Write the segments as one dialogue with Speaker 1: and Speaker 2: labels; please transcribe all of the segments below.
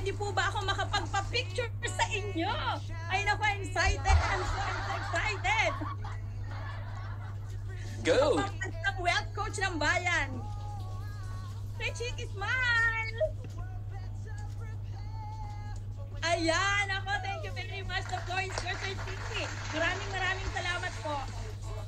Speaker 1: pwede po ba ako makapagpa-picture sa inyo? Ay naku, excited. I'm so excited.
Speaker 2: Go!
Speaker 1: Ang wealth coach ng bayan. Richie, smile! Ayan, ako, thank you very much. The floor is yours, Sir Chichi. Maraming salamat po.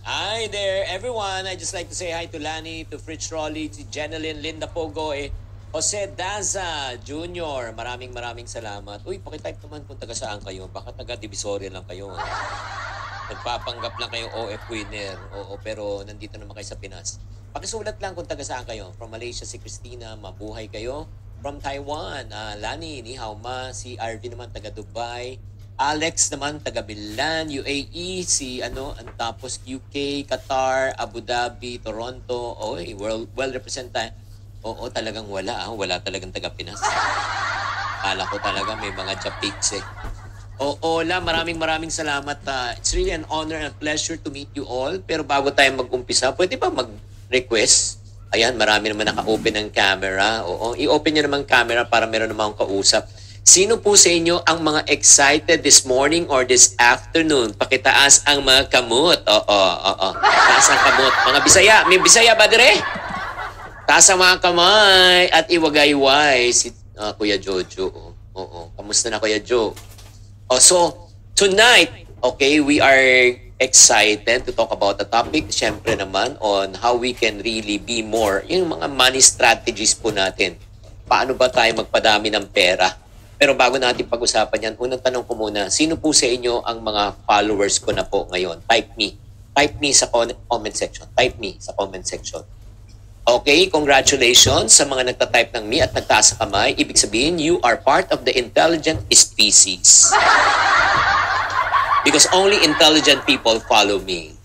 Speaker 2: Hi there, everyone. I just like to say hi to Lani, to Fritz Rolly, to Jeneline, Linda Pogoy, Jose Daza Jr. Maraming salamat. Uy, pakitype naman kung taga saan kayo. Baka taga Divisoria lang kayo. Nagpapanggap lang kayong OF winner. Oo, pero nandito naman kayo sa Pinas. Pakisulat lang kung taga saan kayo. From Malaysia si Christina, mabuhay kayo. From Taiwan, Lani, ni Hao Ma, si RV naman taga Dubai. Alex naman taga Milan, UAE, tapos UK, Qatar, Abu Dhabi, Toronto. Oy, well represented. Oo, talagang wala. Wala talagang taga Pinas. Kala ko talaga may mga Japiks eh. Ola, maraming salamat. It's really an honor and pleasure to meet you all. Pero bago tayo mag-umpisa, pwede ba mag-request? Ayan, marami naman naka-open ng camera. Oo, i-open nyo naman camera para meron naman akong kausap. Sino po sa inyo ang mga excited this morning or this afternoon? Pakitaas ang mga kamot. Oo. Taas ang kamot. Mga Bisaya. May Bisaya ba dire? Taas ang mga kamay at iwagayway si Kuya Jojo. Oo. Kamusta na Kuya Jo? So, tonight, okay, we are excited to talk about the topic, syempre naman, on how we can really be more, yung mga money strategies po natin. Paano ba tayo magpadami ng pera? Pero bago natin pag-usapan yan, unang tanong ko muna, sino po sa inyo ang mga followers ko na po ngayon? Type me. Type me sa comment section. Type me sa comment section. Okay, congratulations sa mga nagtatype ng me at nagtaas sa kamay. Ibig sabihin, you are part of the intelligent species. Because only intelligent people follow me.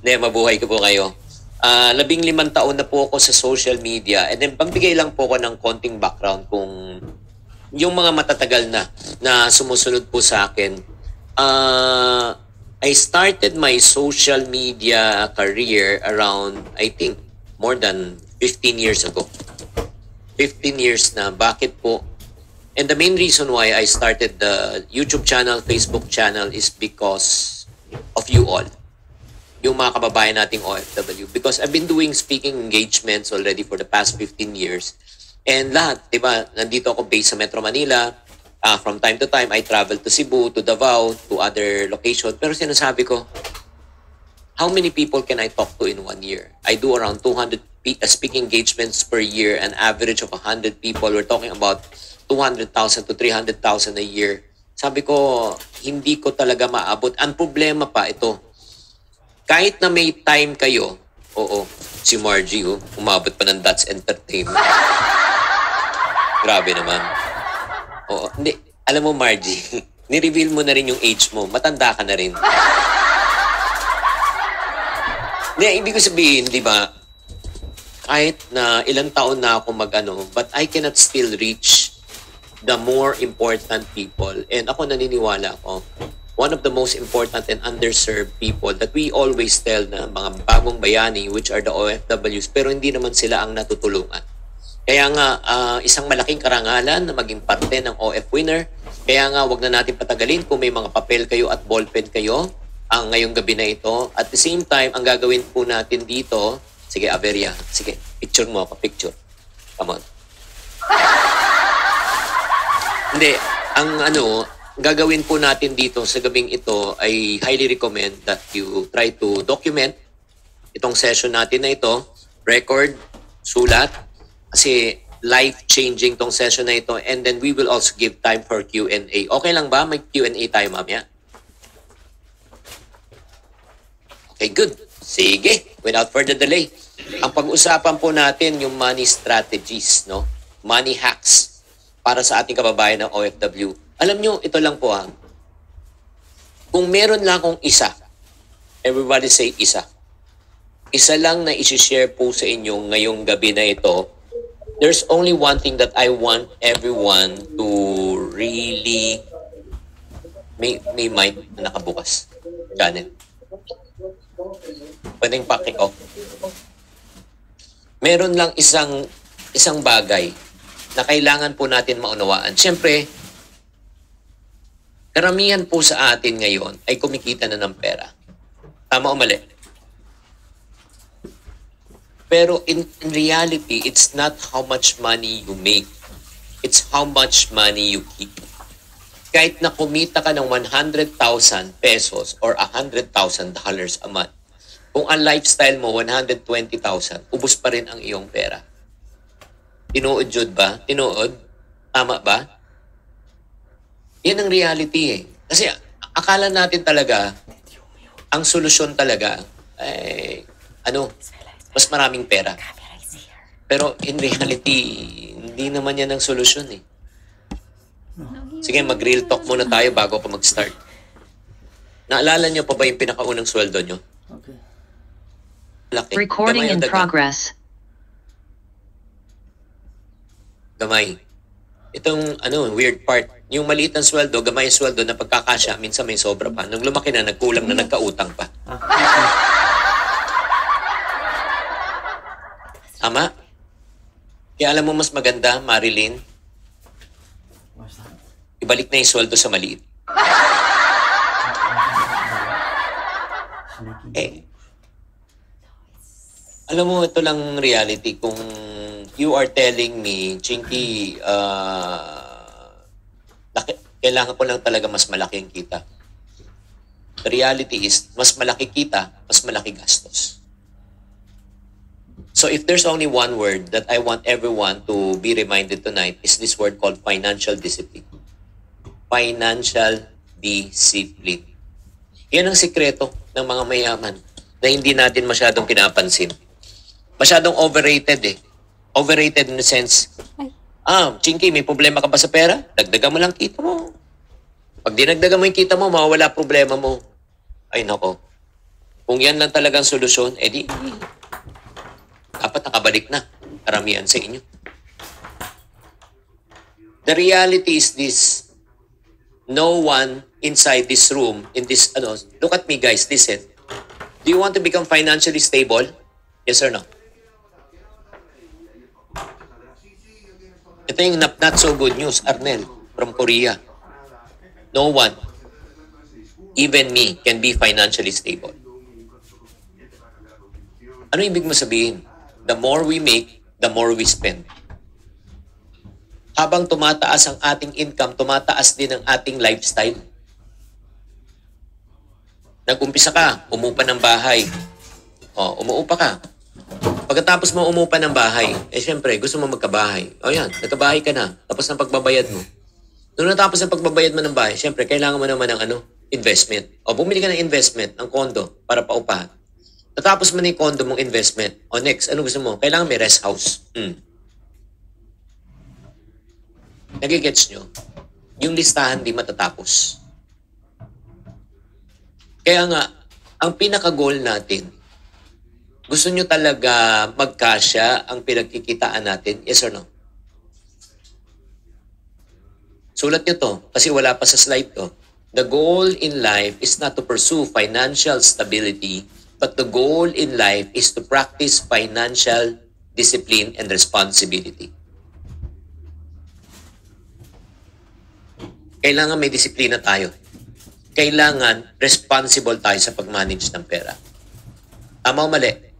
Speaker 2: Mabuhay ko po kayo. 15 taon na po ako sa social media. And then, pagbigay lang po ako ng konting background kung yung mga matatagal na sumusunod po sa akin. I started my social media career around, I think, more than 15 years ago. 15 years na. Bakit po? And the main reason why I started the YouTube channel, Facebook channel is because of you all. Yung mga kababayan nating OFW. Because I've been doing speaking engagements already for the past 15 years. And lahat, diba, nandito ako based sa Metro Manila. From time to time, I travel to Cebu, to Davao, to other locations. Pero sinasabi ko, how many people can I talk to in 1 year? I do around 200 speaking engagements per year, an average of 100 people. We're talking about 200,000 to 300,000 a year. Sabi ko, hindi ko talaga maabot. Ang problema pa ito, kahit na may time kayo, si Margie, umabot pa ng That's Entertainment. Grabe naman. Hindi. Alam mo, Margie, ni-reveal mo na rin yung age mo. Matanda ka na rin. Hindi, ibig ko sabihin, di ba, kahit na ilang taon na ako but I cannot still reach the more important people. And ako naniniwala ko, one of the most important and underserved people that we always tell na mga bagong bayani, which are the OFWs, pero hindi naman sila ang natutulungan. Kaya nga, isang malaking karangalan na maging parte ng OF winner. Kaya nga, wag na natin patagalin kung may mga papel kayo at ballpen kayo ang ngayong gabi na ito. At the same time, ang gagawin po natin dito, sige, Averia, sige, picture mo ako, picture. Come on. Hindi, ang gagawin po natin dito sa gabing ito ay highly recommend that you try to document itong session natin na ito, record, sulat, kasi life-changing tong session na ito, and then we will also give time for Q&A. Okay lang ba? May Q&A tayo mamaya. Okay, good. Sige, without further delay. Ang pag-usapan po natin yung money strategies, no? Money hacks para sa ating kababayan ng OFW. Alam nyo, ito lang po ha. Kung meron lang akong isa, everybody say isa. Isa lang na isi-share po sa inyo ngayong gabi na ito. There's only one thing that I want everyone to really may mind na nakabukas. Janet. Pwedeng paki-off. Meron lang isang bagay na kailangan po natin maunawaan. Siyempre, karamihan po sa atin ngayon ay kumikita na ng pera. Tama o mali? Pero in reality, it's not how much money you make. It's how much money you keep. Kahit na kumita ka ng 100,000 pesos or $100,000 a month, kung ang lifestyle mo 120,000, ubos pa rin ang iyong pera. Tinuod, Jude ba? Tinuod? Tama ba? Yan ang reality eh. Kasi akala natin talaga, ang solusyon talaga ay, mas maraming pera. Pero in reality, hindi naman yan ang solusyon eh. Sige, mag-real talk muna tayo bago ako mag-start. Naalala niyo pa ba yung pinakaunang sweldo niyo?
Speaker 3: Okay.
Speaker 2: Laki.
Speaker 4: Recording
Speaker 2: Gamay o
Speaker 4: in
Speaker 2: daga?
Speaker 4: progress.
Speaker 2: Gamay. Itong weird part. Yung maliit ang sweldo, gamay ang sweldo na pagkakasya, minsan may sobra pa. Nung lumaki na, nagkulang na, nagkautang pa. Tama? Kaya alam mo mas maganda, Marilyn,
Speaker 3: What's that?
Speaker 2: ibalik na yung sweldo sa maliit.
Speaker 3: Sneaky.
Speaker 2: Eh, alam mo, ito lang reality. Kung you are telling me, Chinky, kailangan ko lang talaga mas malaki ang kita. The reality is, mas malaki kita, mas malaki gastos. So if there's only one word that I want everyone to be reminded tonight is this word called financial discipline. Financial discipline. Yan ang sikreto ng mga mayaman na hindi natin masyadong pinapansin. Masyadong overrated eh. Overrated in the sense, Chinky, may problema ka ba sa pera? Dagdagan mo lang kita mo. Pag dinagdagan mo yung kita mo, mawawala problema mo. Ay nako. Kung yan lang talagang solusyon, edi dapat nakabalik na karamihan sa inyo. The reality is this. No one inside this room, in this, look at me guys, listen. Do you want to become financially stable? Yes or no? Ito yung not so good news, Arnel, from Korea. No one, even me, can be financially stable. Ano ibig mo sabihin? The more we make, the more we spend. Habang tumataas ang ating income, tumataas din ang ating lifestyle. Nag-umpisa ka, umupa ng bahay. Umuupa ka. Pagkatapos mo umupa ng bahay, syempre, gusto mo magkabahay. Yan, nagkabahay ka na, tapos ng pagbabayad mo. Nung natapos ang pagbabayad mo ng bahay, syempre, kailangan mo naman ng investment. Bumili ka ng investment, ng kondo, para paupahan. Natapos mo na yung condo mong investment. Next, ano gusto mo? Kailangan may rest house. Nagigets nyo? Yung listahan di matatapos. Kaya nga, ang pinaka-goal natin, gusto nyo talaga magkasya ang pinagkikitaan natin? Yes or no? Sulat nyo to, kasi wala pa sa slide to. The goal in life is not to pursue financial stability, but the goal in life is to practice financial discipline and responsibility. Kailangan may disiplina tayo. Kailangan responsible tayo sa pag-manage ng pera. Tama o mali?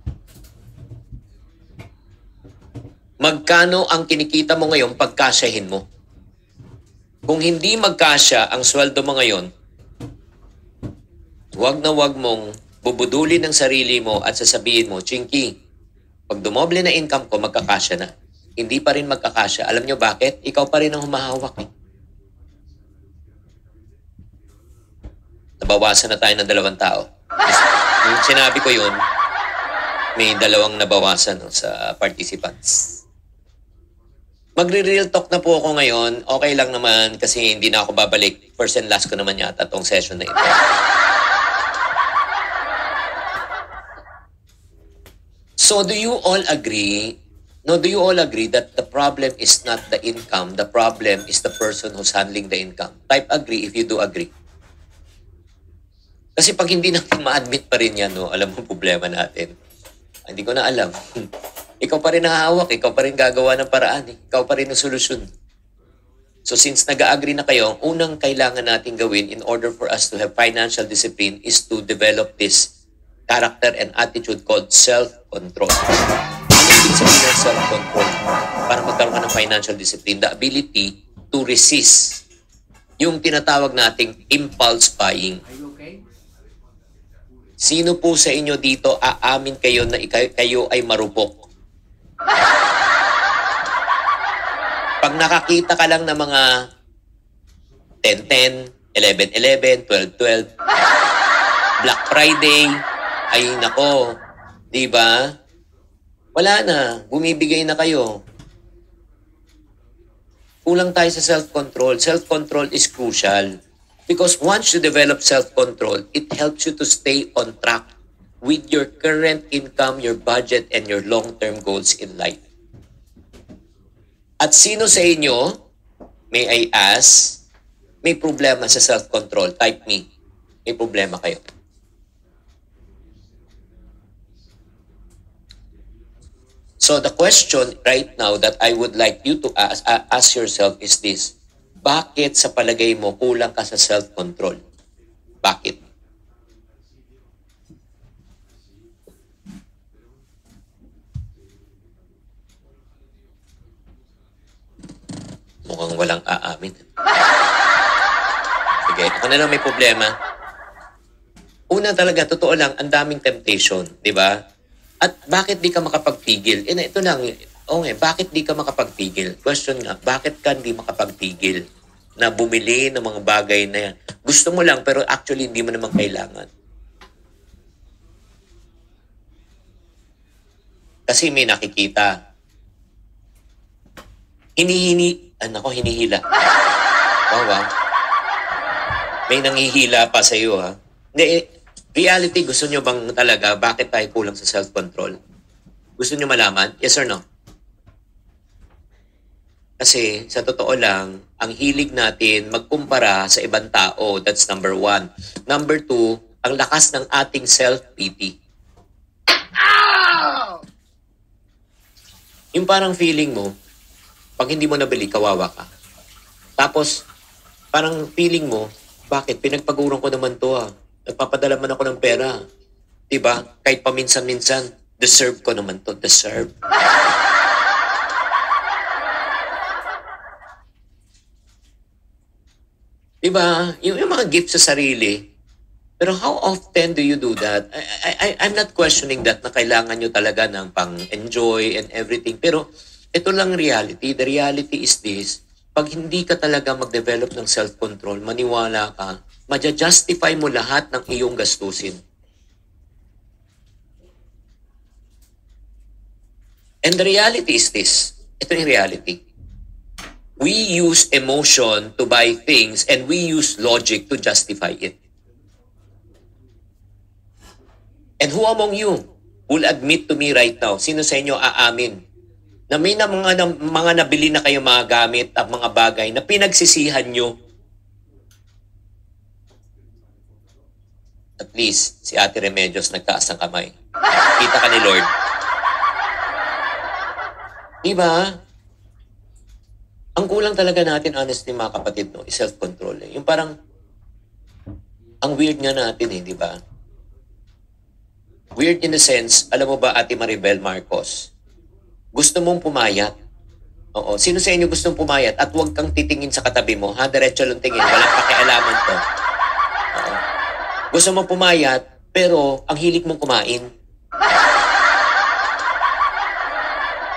Speaker 2: Magkano ang kinikita mo ngayon pagkasyahin mo? Kung hindi magkasya ang sweldo mo ngayon, huwag na huwag mong bubudulin ng sarili mo at sasabihin mo, Chinky, pag dumoble na income ko, magkakasya na. Hindi pa rin magkakasya. Alam nyo bakit? Ikaw pa rin ang humahawak eh. Nabawasan na tayo ng 2 tao. Yung sinabi ko yun, may 2 nabawasan sa participants. Magre-real talk na po ako ngayon. Okay lang naman kasi hindi na ako babalik. First and last ko naman yata tong session na ito. So do you all agree? No, do you all agree that the problem is not the income, the problem is the person who's handling the income? Type agree if you do agree. Kasi pag hindi natin ma-admit pa rin yan, alam mo problema natin. Hindi ko na alam. Ikaw pa rin nahahawak, ikaw pa rin gagawa ng paraan, ikaw pa rin ang solusyon. So since nag-agree na kayo, ang unang kailangan natin gawin in order for us to have financial discipline is to develop this character and attitude called self-control. Ano ibig sabihin ng self-control? Para magkaroon ka ng financial discipline, the ability to resist yung tinatawag nating impulse buying. Sino po sa inyo dito aamin kayo na kayo ay marupok? Pag nakakita ka lang ng mga 10-10, 11-11, 12-12, Black Friday, ay nako, di ba? Wala na, bumibigay na kayo. Kulang tayo sa self-control. Self-control is crucial. Because once you develop self-control, it helps you to stay on track with your current income, your budget, and your long-term goals in life. At sino sa inyo, may I ask, may problema sa self-control? Type me. May problema kayo. So the question right now that I would like you to ask yourself is this. Bakit sa palagay mo kulang ka sa self-control? Bakit? Mukhang walang aamin. Sige, ako na lang may problema. Una talaga, totoo lang, ang daming temptation, di ba? At bakit di ka makapagpigil? Ito lang, bakit di ka makapagpigil? Question nga, bakit ka hindi makapagpigil na bumili ng mga bagay na gusto mo lang pero actually hindi mo naman kailangan? Kasi may nakikita. Hinihila. Wow. May nanghihila pa sa iyo, ha? Hindi, reality, gusto nyo bang talaga bakit tayo kulang sa self-control? Gusto nyo malaman? Yes or no? Kasi sa totoo lang, ang hilig natin magkumpara sa ibang tao, that's number 1. Number 2, ang lakas ng ating self-pity. Yung parang feeling mo, pag hindi mo nabili, kawawa ka. Tapos, parang feeling mo, bakit? Pinagpaguran ko naman to, Nagpapadala man ako ng pera. Diba? Kahit paminsan-minsan, deserve ko naman to. Deserve. Diba? Yung mga gift sa sarili. Pero how often do you do that? I'm not questioning that na kailangan nyo talaga ng pang-enjoy and everything. Pero ito lang reality. The reality is this. Pag hindi ka talaga mag-develop ng self-control, maniwala ka, maja-justify mo lahat ng iyong gastusin. And the reality is this. Ito yung reality. We use emotion to buy things and we use logic to justify it. And who among you will admit to me right now, sino sa inyo aamin, na may mga nabili na kayo mga gamit at mga bagay na pinagsisihan nyo? At least, si Ate Remedios nagtaas ng kamay. Kita ka ni Lord. Diba? Ang kulang talaga natin, honestly mga kapatid, is self-control. Yung parang, ang weird nga natin di ba? Weird in the sense, alam mo ba, Ate Maribel Marcos, gusto mong pumayat? Oo. Sino sa inyo gustong pumayat at huwag kang titingin sa katabi mo? Diretso lang tingin. Walang pakialaman to. Oo. Gusto mong pumayat, pero ang hilig mong kumain.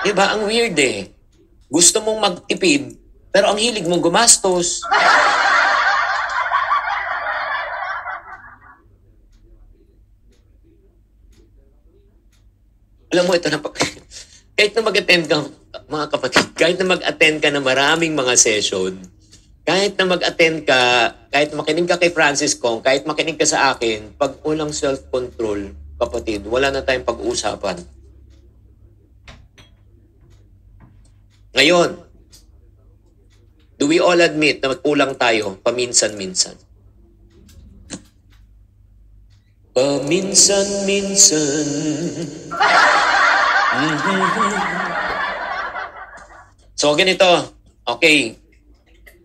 Speaker 2: Diba? Ang weird Gusto mong magtipid, pero ang hilig mong gumastos. Alam mo, ito na kahit na mag-attend ka, mga kapatid, kahit na mag-attend ka na maraming mga session, kahit na mag-attend ka, kahit makinig ka kay Francis Kong, kahit makinig ka sa akin, pag walang self-control, kapatid, wala na tayong pag-uusapan. Ngayon, do we all admit na kulang tayo paminsan-minsan? Paminsan-minsan, So ganito. Okay.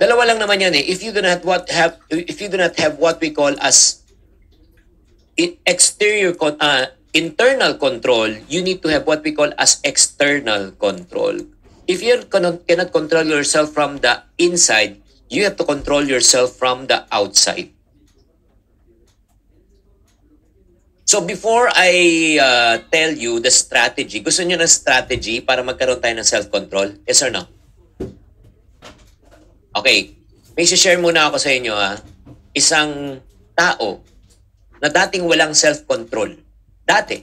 Speaker 2: Dalawa lang naman yan eh. If you do not have what we call as internal control, you need to have what we call as external control. If you cannot control yourself from the inside, you have to control yourself from the outside. So before I tell you the strategy, gusto niyo ng strategy para magkaroon tayo ng self-control? Yes or no? Okay. May share muna ako sa inyo ha. Isang tao na dating walang self-control. Dati,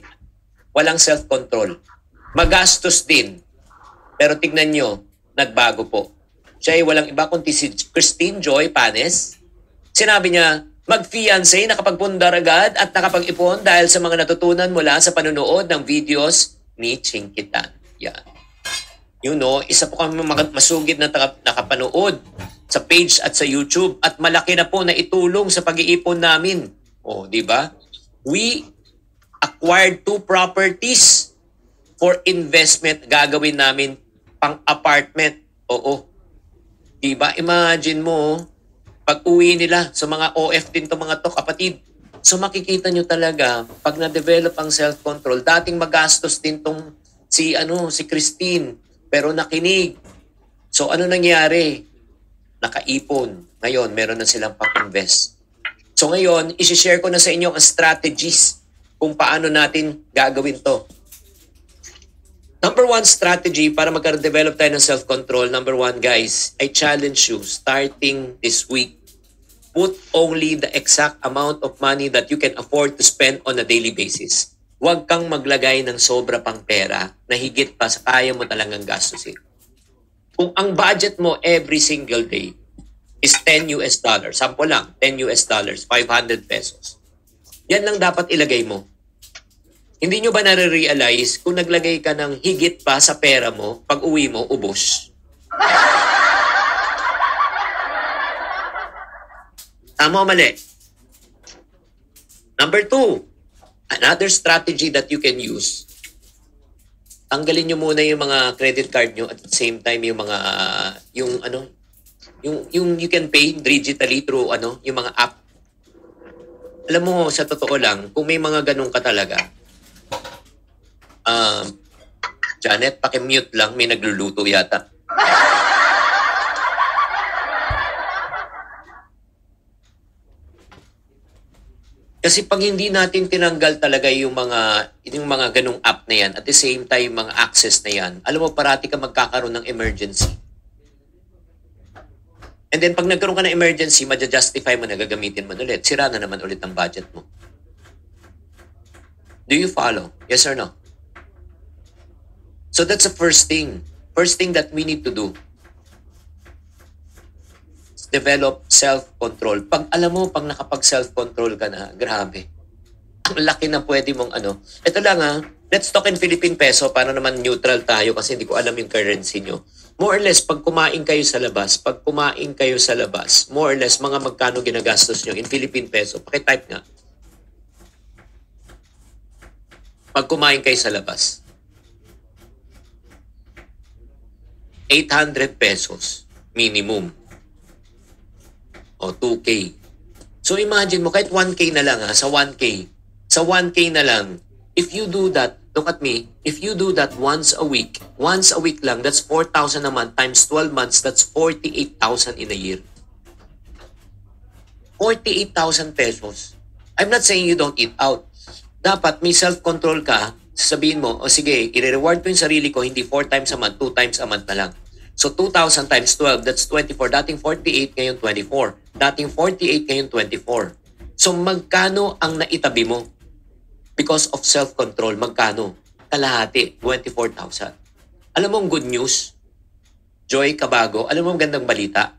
Speaker 2: walang self-control. Magastos din. Pero tignan nyo, nagbago po. Siya ay walang iba kundi si Christine Joy Panes. Sinabi niya, mag-fiancé, nakapagpundar agad at nakapag-ipon dahil sa mga natutunan mula sa panunood ng videos ni Chinkitan. Yan. You know, isa po kami masugid na nakapanood sa page at sa YouTube at malaki na po na itulong sa pag-iipon namin. O, di ba? We acquired 2 properties for investment. Gagawin namin pang apartment. Oo. Di ba? Imagine mo, pag uwi nila, sa mga OF din to mga to, kapatid. So makikita nyo talaga, pag na-develop ang self-control, dating magastos din tong si Christine, pero nakinig. So ano nangyari? Nakaipon. Ngayon, meron na silang pang-invest. So ngayon, isi-share ko na sa inyo ang strategies kung paano natin gagawin to. Number 1 strategy para magka-develop tayo ng self-control. Number 1, guys, I challenge you starting this week. Put only the exact amount of money that you can afford to spend on a daily basis. Huwag kang maglagay ng sobra pang pera na higit pa sa kaya mo talagang gastusin. Kung ang budget mo every single day is $10, sample lang, $10, 500 pesos. Yan lang dapat ilagay mo. Hindi nyo ba nare-realize kung naglagay ka ng higit pa sa pera mo, pag uwi mo, ubos? Tama o mali? Number 2, another strategy that you can use. Tanggalin nyo muna yung mga credit card nyo at the same time yung mga, yung you can pay digitally through yung mga app. Alam mo, sa totoo lang, kung may mga ganun ka talaga, Janet, pakimute lang. May nagluluto yata. Kasi pag hindi natin tinanggal talaga yung mga ganung app na yan, at the same time, mga access na yan, alam mo, parati ka magkakaroon ng emergency. And then, pag nagkaroon ka ng emergency, madja-justify mo na gagamitin mo ulit. Sira na naman ulit ang budget mo. Do you follow? Yes or no? So that's the first thing. First thing that we need to do. Develop self-control. Pag alam mo, pag nakapag-self-control ka na, grabe. Ang laki na pwede mong Ito lang let's talk in Philippine peso para naman neutral tayo kasi hindi ko alam yung currency nyo. More or less, pag kumain kayo sa labas, more or less, mga magkano ginagastos nyo in Philippine peso. Pakitype nga. Pag kumain kayo sa labas. 800 pesos minimum. O 2K. So imagine mo, kahit 1K na lang sa 1K. Sa 1K na lang, if you do that, look at me, if you do that once a week lang, that's 4,000 a month times 12 months, that's 48,000 in a year. 48,000 pesos. I'm not saying you don't eat out. Dapat may self-control ka. Sabihin mo, sige, i-reward ko yung sarili ko, hindi 4 times a month, 2 times a month na lang. So 2,000 times 12, that's 24. Dating 48, ngayon 24. Dating 48, ngayon 24. So magkano ang naitabi mo? Because of self-control, magkano? Kalahati, 24,000. Alam mo ang good news? Joy Cabago, alam mo ang gandang balita?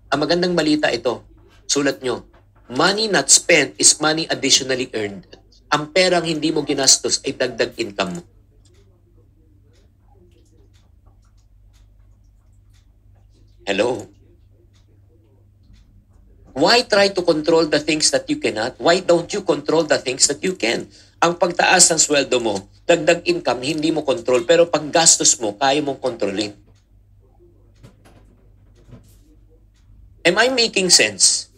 Speaker 2: Ang magandang balita ito, sulat nyo, money not spent is money additionally earned. Ang perang hindi mo ginastos ay dagdag income mo. Hello? Why try to control the things that you cannot? Why don't you control the things that you can? Ang pagtaas ng sweldo mo, dagdag income, hindi mo control. Pero pag gastos mo, kaya mong kontrolin. Am I making sense?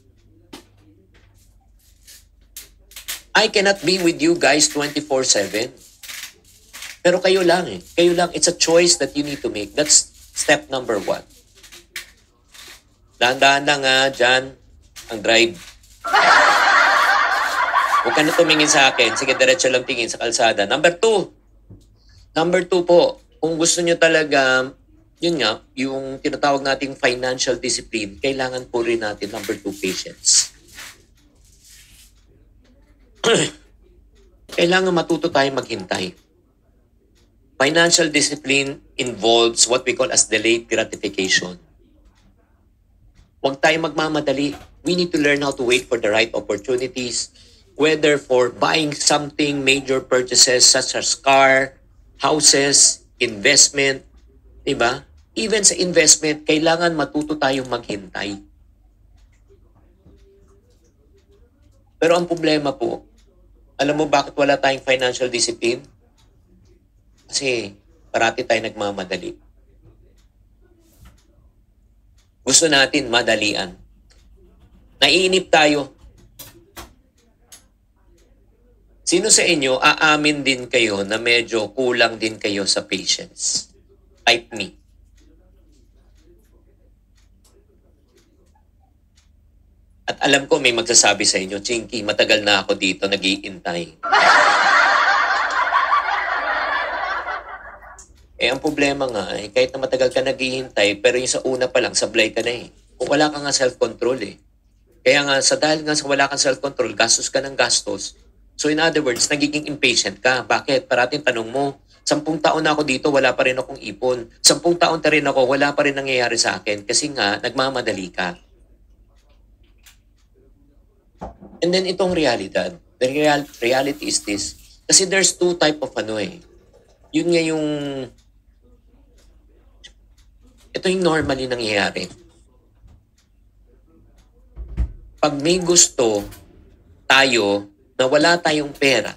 Speaker 2: I cannot be with you guys 24/7. Pero kayo lang eh. Kayo lang. It's a choice that you need to make. That's step number 1. Dahan-dahan lang dyan ang drive. Huwag ka na tumingin sa akin. Sige, diretso lang tingin sa kalsada. Number 2 po, kung gusto nyo talaga, yun nga, yung tinatawag nating financial discipline, kailangan po rin natin, number 2, patience. Kailangan matuto tayong maghintay. Financial discipline involves what we call as delayed gratification. Huwag tayong magmamadali. We need to learn how to wait for the right opportunities, whether for buying something, major purchases such as car, houses, investment, diba? Even sa investment, kailangan matuto tayong maghintay. Pero ang problema po, alam mo bakit wala tayong financial discipline? Kasi parati tayo nagmamadali. Gusto natin madalian. Naiinip tayo. Sino sa inyo aamin din kayo na medyo kulang din kayo sa patience? Type me. At alam ko may magsasabi sa inyo, Chinky, matagal na ako dito nag-iintay. Ang problema nga, kahit na matagal ka naghihintay, pero yung sa una pa lang, sablay ka na eh. Kung wala ka nga self-control eh. Kaya nga, dahil nga sa wala kang self-control, gastos ka ng gastos. So in other words, nagiging impatient ka. Bakit? Parating tanong mo, 10 taon na ako dito, wala pa rin akong ipon. 10 taon na rin ako, wala pa rin nangyayari sa akin. Kasi nga, nagmamadali ka. And then itong realidad. The reality is this. Kasi there's 2 type of Yun nga yung ito yung normally nangyayari. Pag may gusto tayo na wala tayong pera,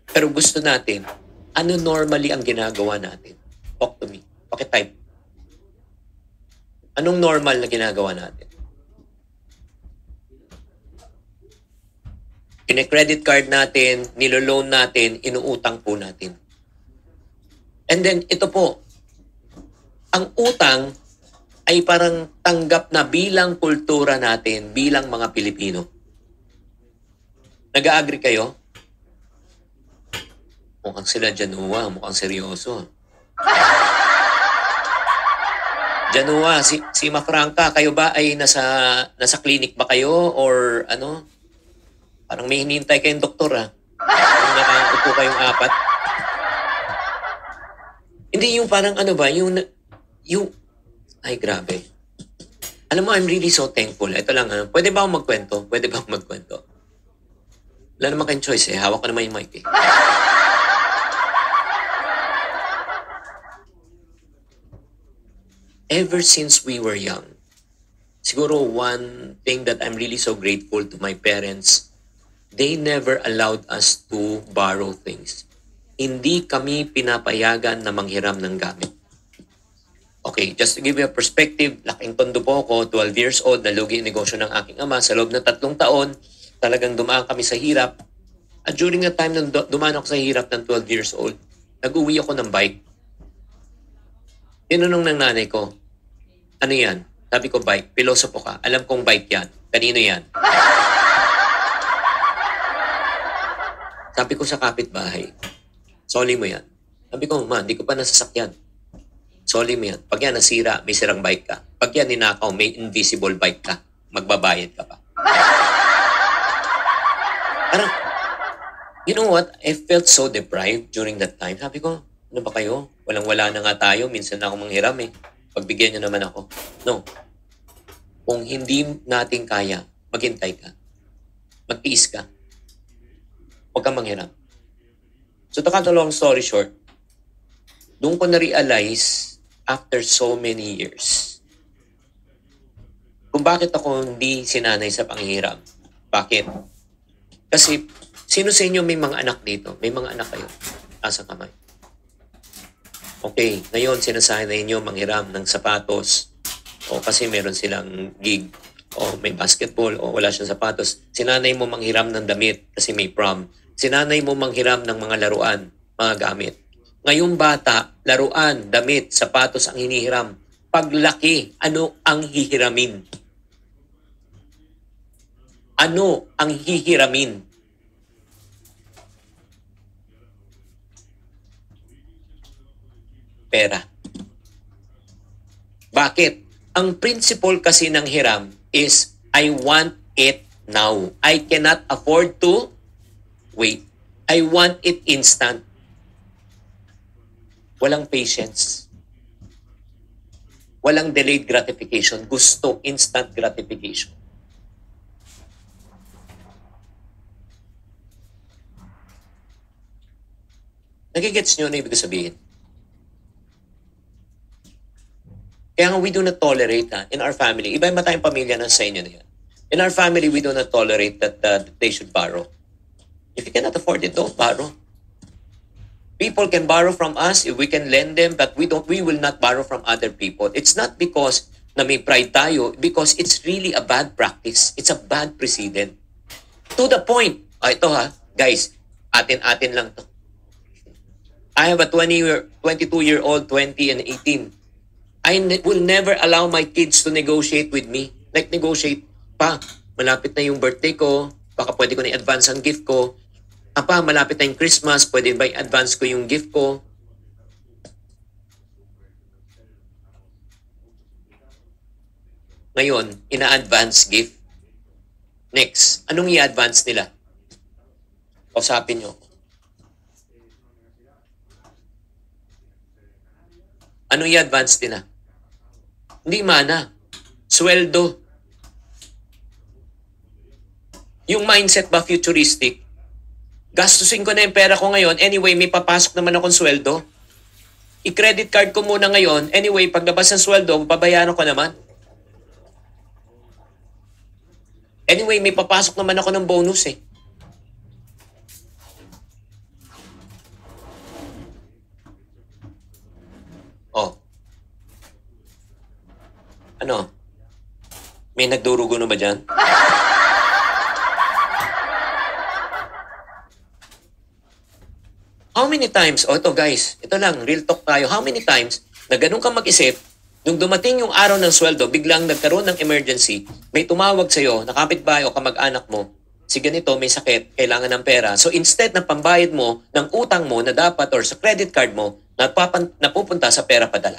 Speaker 2: pero gusto natin, ano normally ang ginagawa natin? Talk to me. Pakitype. Anong normal na ginagawa natin? Kine-credit card natin, nilo-loan natin, inuutang po natin. And then, ito po, ang utang ay parang tanggap na bilang kultura natin, bilang mga Pilipino. Nag-a-agree kayo? Mukhang sila Janua, mukhang seryoso. Janua, si Mafranca, kayo ba ay nasa clinic ba kayo? Or ano? Parang may hinihintay kayong doktor Kung nakaupo kayong 4. Hindi yung parang ay grabe. Alam mo, I'm really so thankful. Ito lang, pwede ba akong magkwento? Wala naman kayong choice hawak ko naman yung mic Ever since we were young, siguro one thing that I'm really so grateful to my parents, they never allowed us to borrow things. Hindi kami pinapayagan na manghiram ng gamit. Okay, just to give you a perspective, laking tondo po ako, 12 years old, nalugi yung negosyo ng aking ama. Sa loob ng 3 taon, talagang dumaan kami sa hirap. At during the time na dumaan ako sa hirap ng 12 years old, nag-uwi ako ng bike. Tinanong ng nanay ko, ano yan? Sabi ko, bike. Pilosopo ka. Alam kong bike yan. Kanino yan? Sabi ko sa kapitbahay, soli mo yan. Sabi ko, ma, hindi ko pa nasasakyan. Soli mo yan. Pag yan nasira, may sirang bike ka. Pag yan ninakaw, may invisible bike ka. Magbabayad ka pa. Parang, you know what? I felt so deprived during that time. Sabi ko, ano ba kayo? Walang-wala na nga tayo. Minsan na ako manghiram Pagbigyan nyo naman ako. No. Kung hindi natin kaya, maghintay ka. Magtiis ka. Huwag kang manghiram. So to cut a long story short, doon ko na-realize after so many years kung bakit ako hindi sinanay sa panghiram. Bakit? Kasi Sino sa inyo may mga anak dito? May mga anak kayo? Taas ang kamay. Okay, ngayon sinasanay ninyo manghiram ng sapatos o kasi meron silang gig o may basketball o wala siyang sapatos. Sinanay mo manghiram ng damit kasi may prom. Sinanay mo manghiram ng mga laruan, mga gamit. Ngayong bata, laruan, damit, sapatos ang hinihiram. Paglaki, ano ang hihiramin? Ano ang hihiramin? Pera. Bakit? Ang principle kasi ng hiram is, I want it now. I cannot afford to wait. I want it instant. Walang patience. Walang delayed gratification. Gusto instant gratification. Nagigets nyo na ibig sabihin? Kaya nga we do not tolerate in our family. Iba yung matayong pamilya na sa inyo na yan. In our family, we do not tolerate that they should borrow. If you cannot afford it, don't borrow. People can borrow from us if we can lend them, but we will not borrow from other people. It's not because na may pride tayo, because it's really a bad practice. It's a bad precedent. To the point, ito guys, atin-atin lang to. I have a 22-year-old, 20 and 18. I will never allow my kids to negotiate with me. Like negotiate, pa, malapit na yung birthday ko, baka pwede ko na i-advance ang gift ko. Pa, malapit na yung Christmas, pwede ba i-advance ko yung gift ko? Ngayon, ina-advance gift. Next, anong i-advance nila? Kausapin nyo. Anong i-advance nila? Hindi mana. Sweldo. Yung mindset ba futuristic? Gastusin ko na yung pera ko ngayon. Anyway, may papasok naman akong sweldo. I-credit card ko muna ngayon. Anyway, paglabas ng sweldo, pabayaran ko naman. Anyway, may papasok naman ako ng bonus eh. Oh. Ano? May nagdurugo na ba dyan? How many times, ito guys, ito lang, real talk tayo. How many times na ganun kang mag-isip, nung dumating yung araw ng sweldo, biglang nagkaroon ng emergency, may tumawag sa'yo, na kapitbahay o kamag-anak mo, si ganito, may sakit, kailangan ng pera. So instead na pambayad mo ng utang mo na dapat or sa credit card mo, napupunta sa pera padala.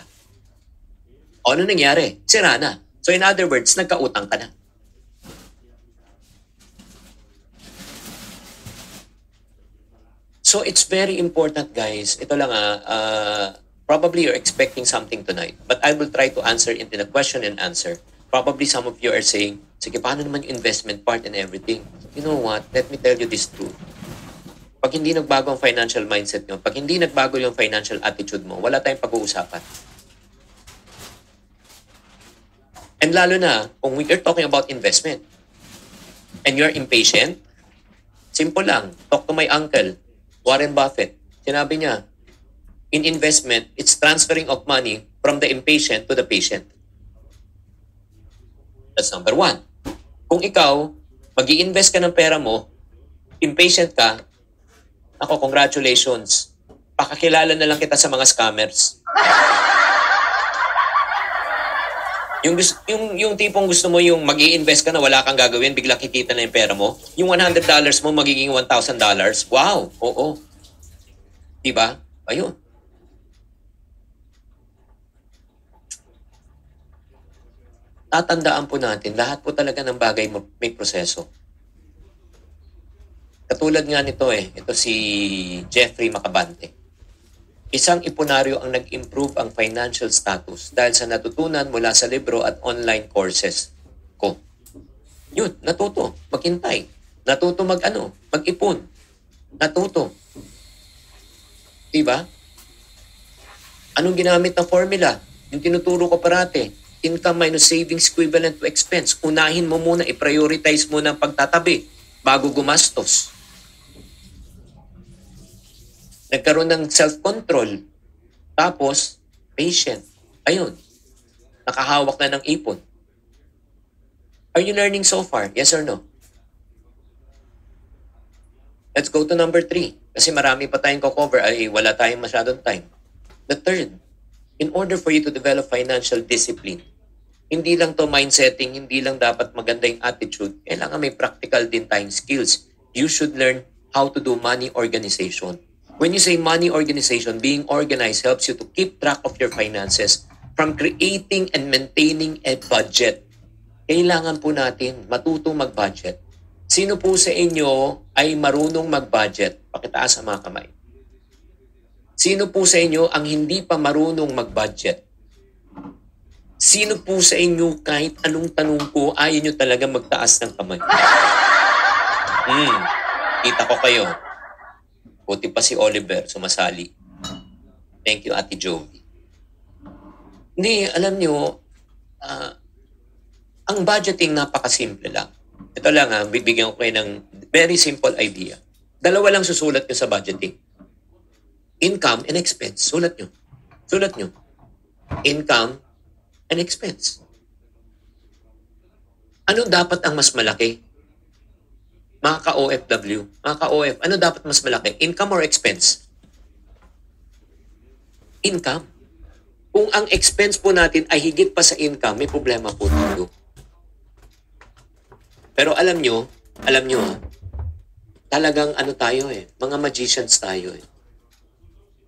Speaker 2: O ano nangyari? Sira na. So in other words, nagkautang ka na. So it's very important guys. Ito lang probably you're expecting something tonight. But I will try to answer into the question and answer. Probably some of you are saying, sige, paano naman yung investment part and everything? You know what? Let me tell you this truth. Pag hindi nagbago ang financial mindset nyo, pag hindi nagbago yung financial attitude mo, wala tayong pag-uusapan. And lalo na, kung we are talking about investment, and you're impatient, simple lang, talk to my uncle, Warren Buffett. Sinabi niya, in investment, it's transferring of money from the impatient to the patient. That's number one. Kung ikaw, mag-i-invest ka ng pera mo, impatient ka, ako, congratulations. Pakakilala na lang kita sa mga scammers. Yung tipong gusto mo yung mag-i-invest ka na wala kang gagawin, bigla kikita na yung pera mo. Yung $100 mo magiging $1,000. Wow! Oo. Diba? Ayun. Tatandaan po natin, lahat po talaga ng bagay may proseso. Katulad nga nito ito si Jeffrey Macabante. Isang ipunaryo ang nag-improve ang financial status dahil sa natutunan mula sa libro at online courses ko. Yun, natuto, maghintay. Natuto mag-ipon. Natuto. Diba? Anong ginamit na formula? Yung tinuturo ko parate. Income minus savings equivalent to expense. Unahin mo muna, i-prioritize mo ng pagtatabi bago gumastos. Nagkaroon ng self-control. Tapos, patient. Ayun. Nakahawak na ng ipon. Are you learning so far? Yes or no? Let's go to number 3. Kasi marami pa tayong cover. Ay, wala tayong masyadong time. The third, in order for you to develop financial discipline, hindi lang to mindsetting, hindi lang dapat maganda yung attitude. Kailangan may practical din tayong skills. You should learn how to do money organization. When you say money organization, being organized helps you to keep track of your finances from creating and maintaining a budget. Kailangan po natin matutong mag-budget. Sino po sa inyo ay marunong mag-budget? Pakitaas ang mga kamay. Sino po sa inyo ang hindi pa marunong mag-budget? Sino po sa inyo kahit anong tanong ko, ayaw nyo talaga magtaas ng kamay? Kita ko kayo. Buti pa si Oliver sumasali. Thank you, Ate Jovi. Hindi, alam nyo, ang budgeting napakasimple lang. Ito lang bibigyan ko kayo ng very simple idea. Dalawa lang susulat nyo sa budgeting. Income and expense. Sulat nyo. Sulat nyo. Income and expense. Ano dapat ang mas malaki? Mga ka-OFW, mga ka-OF, ano dapat mas malaki? Income or expense? Income. Kung ang expense po natin ay higit pa sa income, may problema po tayo. Pero alam nyo, talagang tayo mga magicians tayo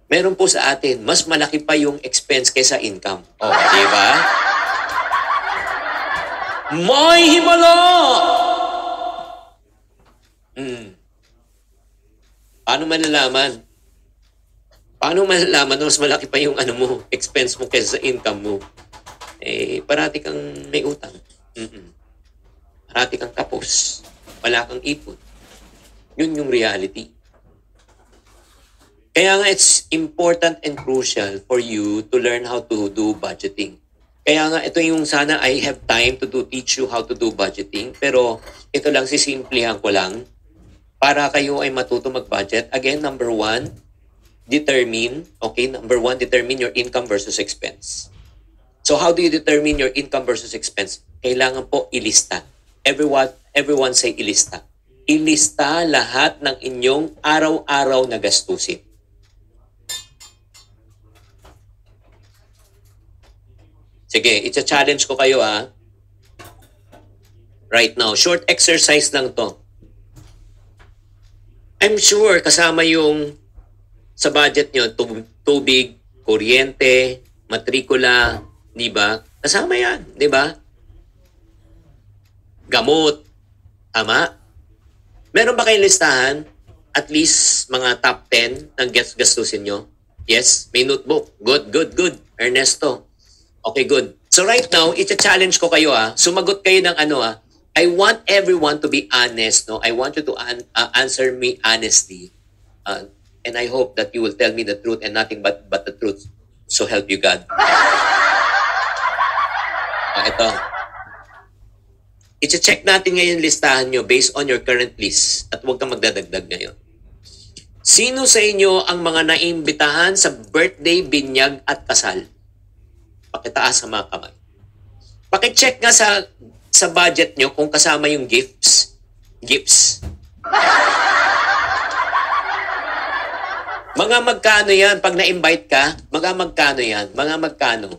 Speaker 2: Meron po sa atin, mas malaki pa yung expense kaysa income. Oh, di ba? May himala! Paano malalaman? Paano malalaman na mas malaki pa yung expense mo kaysa sa income mo? Parati kang may utang. Parati kang tapos. Wala kang ipon. Yun yung reality. Kaya nga it's important and crucial for you to learn how to do budgeting. Kaya nga ito yung sana I have time to teach you how to do budgeting. Pero ito lang sisimplihan ko lang para kayo ay matuto mag-budget. Again, number 1, determine your income versus expense. So how do you determine your income versus expense? Kailangan po ilista. Everyone say ilista. Ilista lahat ng inyong araw-araw na gastusin. Sige, i-challenge ko kayo right now. Short exercise lang to. I'm sure kasama yung sa budget nyo, tubig, kuryente, matrikula, di ba? Kasama yan, di ba? Gamot, tama? Meron ba kayong listahan? At least mga top 10 ng gastusin nyo? Yes? May notebook? Good. Ernesto. Okay, good. So right now, i-challenge ko kayo Sumagot kayo ng I want everyone to be honest, no? I want you to answer me honestly. And I hope that you will tell me the truth and nothing but the truth. So help you God. Ito. I-check natin ngayon listahan nyo based on your current list at huwag kang magdadagdag ngayon. Sino sa inyo ang mga naimbitahan sa birthday, binyag at kasal? Pakitaas sa mga kamay. Pakicheck nga sa budget nyo kung kasama yung gifts. Mga magkano yan? Pag na-invite ka, mga magkano yan? Mga magkano?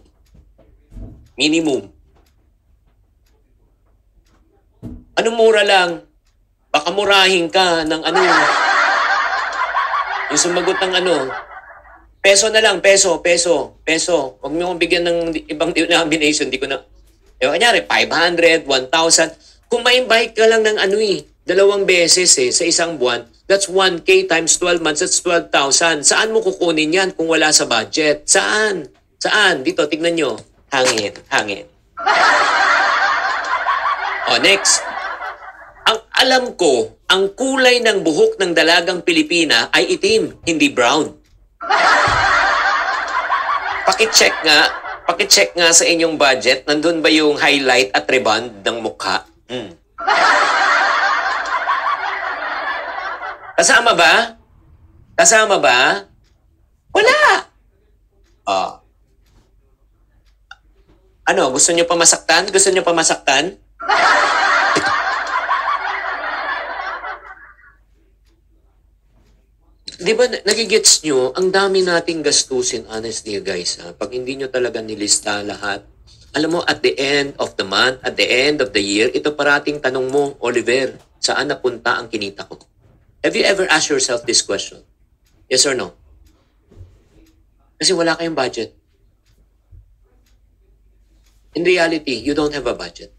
Speaker 2: Minimum. Anong mura lang? Baka murahin ka ng yung sumagot ng peso na lang, peso. Huwag mo akong bigyan ng ibang denomination. Di ko na, kanyari, 500, 1,000. Kung ma-invite ka lang ng 2 beses sa isang buwan, that's 1K times 12 months, that's 12,000. Saan mo kukunin yan kung wala sa budget? Saan? Dito, tignan nyo. Hangin. Next. Ang alam ko, ang kulay ng buhok ng dalagang Pilipina ay itim, hindi brown. Pakicheck nga sa inyong budget, nandun ba yung highlight at rebond ng mukha? Kasama ba? Wala! Ah. Ano, gusto niyo pa masaktan? Gusto niyo pa masaktan? Di ba, nagigets nyo, ang dami nating gastusin, honestly, guys, ha? Pag hindi nyo talaga nilista lahat. Alam mo, at the end of the month, at the end of the year, ito parating tanong mo, Oliver, saan napunta ang kinita ko? Have you ever asked yourself this question? Yes or no? Kasi wala kayong budget. In reality, you don't have a budget.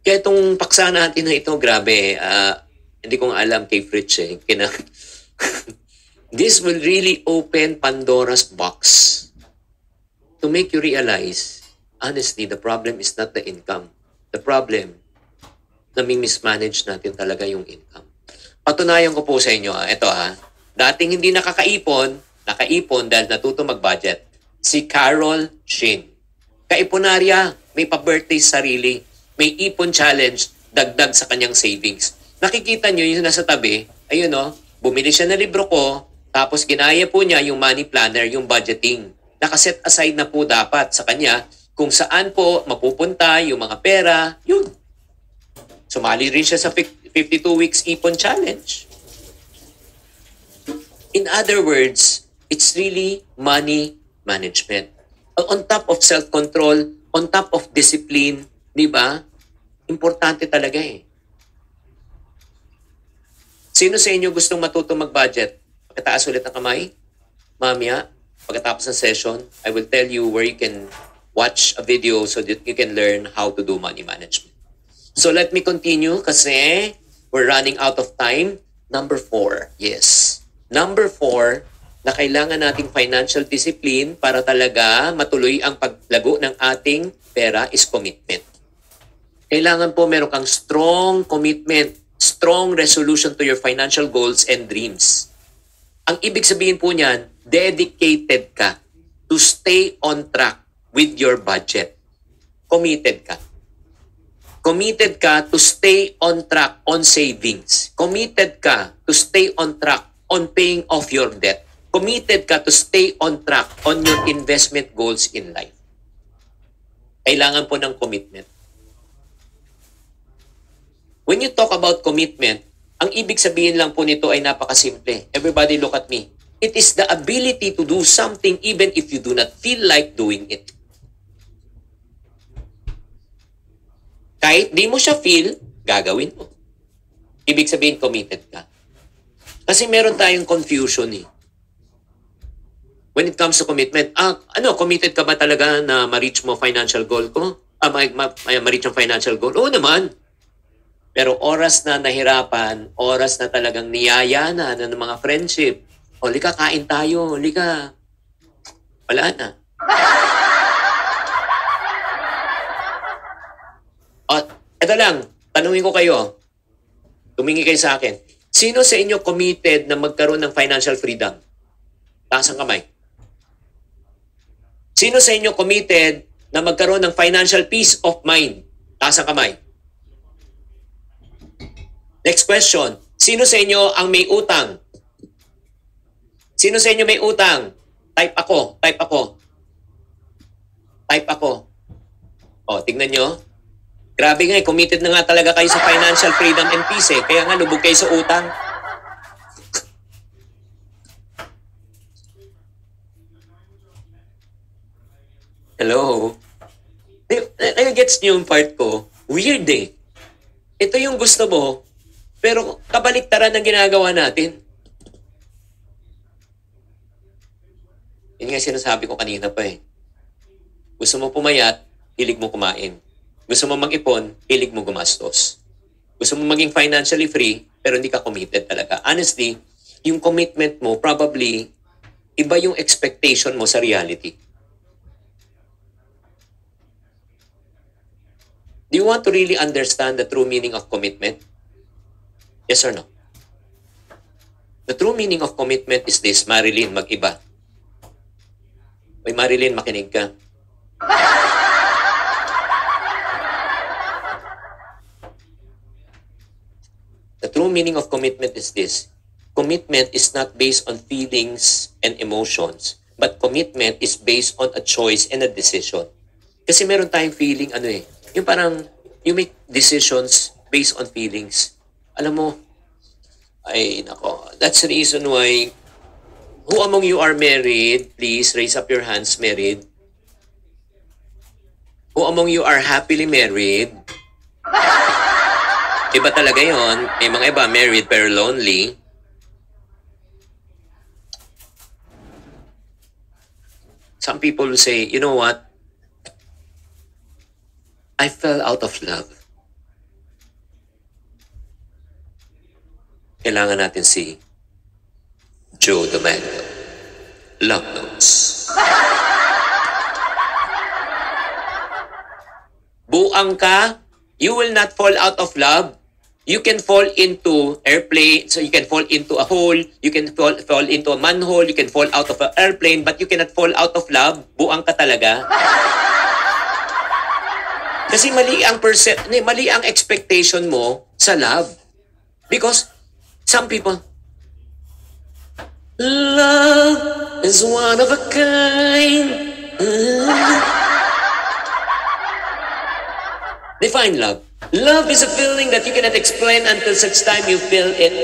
Speaker 2: Kaya itong paksa natin na ito, grabe, hindi ko nga alam kay Fritz eh. This will really open Pandora's box to make you realize, honestly, the problem is not the income. The problem, mismanage natin talaga yung income. Patunayan ko po sa inyo, ito dating hindi nakaipon dahil natuto mag-budget. Si Carol Shin. Kaipunarya, may pa-birthday sarili, may ipon challenge, dagdag sa kanyang savings. Nakikita nyo yung nasa tabi, ayun bumili siya ng libro ko, tapos ginaya po niya yung money planner, yung budgeting. Nakaset aside na po dapat sa kanya kung saan po mapupunta yung mga pera, yun. Sumali rin siya sa 52 weeks ipon challenge. In other words, it's really money management. On top of self-control, on top of discipline, di ba? Importante talaga eh. Sino sa inyo gustong matutong mag-budget? Pakitaas ulit ang kamay. Mamaya, pagkatapos ng session, I will tell you where you can watch a video so that you can learn how to do money management. So let me continue kasi we're running out of time. Number 4. Yes. Number 4, na kailangan nating financial discipline para talaga matuloy ang paglago ng ating pera is commitment. Kailangan po meron kang strong commitment, strong resolution to your financial goals and dreams. Ang ibig sabihin po niyan, dedicated ka to stay on track with your budget. Committed ka. Committed ka to stay on track on savings. Committed ka to stay on track on paying off your debt. Committed ka to stay on track on your investment goals in life. Kailangan po ng commitment. When you talk about commitment, ang ibig sabihin lang po nito ay napakasimple. Everybody look at me. It is the ability to do something even if you do not feel like doing it. Kahit di mo siya feel, gagawin mo. Ibig sabihin, committed ka. Kasi meron tayong confusion eh. When it comes to commitment, committed ka ba talaga na ma-reach mo financial goal ko? Ma-reach ang financial goal? Oo naman. Pero oras na nahirapan, oras na talagang niyaya na ng mga friendship, lika, kain tayo, lika. Wala na. Ito lang, tanungin ko kayo. Tumingi kayo sa akin. Sino sa inyo committed na magkaroon ng financial freedom? Taas ang kamay. Sino sa inyo committed na magkaroon ng financial peace of mind? Taas ang kamay. Next question. Sino sa inyo ang may utang? Sino sa inyo may utang? Type ako. Type ako. Type ako. Tignan nyo. Grabe nga, committed na nga talaga kayo sa financial freedom and peace eh. Kaya nga, lubog kayo sa utang. Hello? Gets niyo yung part ko? Weird eh. Ito yung gusto mo, pero kabaliktaran ng ginagawa natin. Yun nga sinasabi ko kanina pa eh. Gusto mo pumayat, hilig mo kumain. Gusto mo mag-ipon, hilig mo gumastos. Gusto mo maging financially free, pero hindi ka committed talaga. Honestly, yung commitment mo, probably, iba yung expectation mo sa reality. Do you want to really understand the true meaning of commitment? Yes or no? The true meaning of commitment is this, Marilyn, mag-iba. Uy, Marilyn, makinig ka. The true meaning of commitment is this. commitment is not based on feelings and emotions, but commitment is based on a choice and a decision. Kasi meron tayong feeling, yung parang, you make decisions based on feelings. Alam mo, that's the reason why, who among you are married, please raise up your hands, married. Who among you are happily married? Iba talaga yon. May mga iba married pero lonely. Some people will say, you know what? I fell out of love. Kailangan natin si Joe Domingo. Love Notes. Buang ka, you will not fall out of love. You can fall into airplane, so you can fall into a hole, you can fall into a manhole, you can fall out of an airplane, but you cannot fall out of love. Buang ka talaga. Kasi mali ang expectation mo sa love. Because some people, love is one of a kind. Define love. Love is a feeling that you cannot explain until such time you feel it.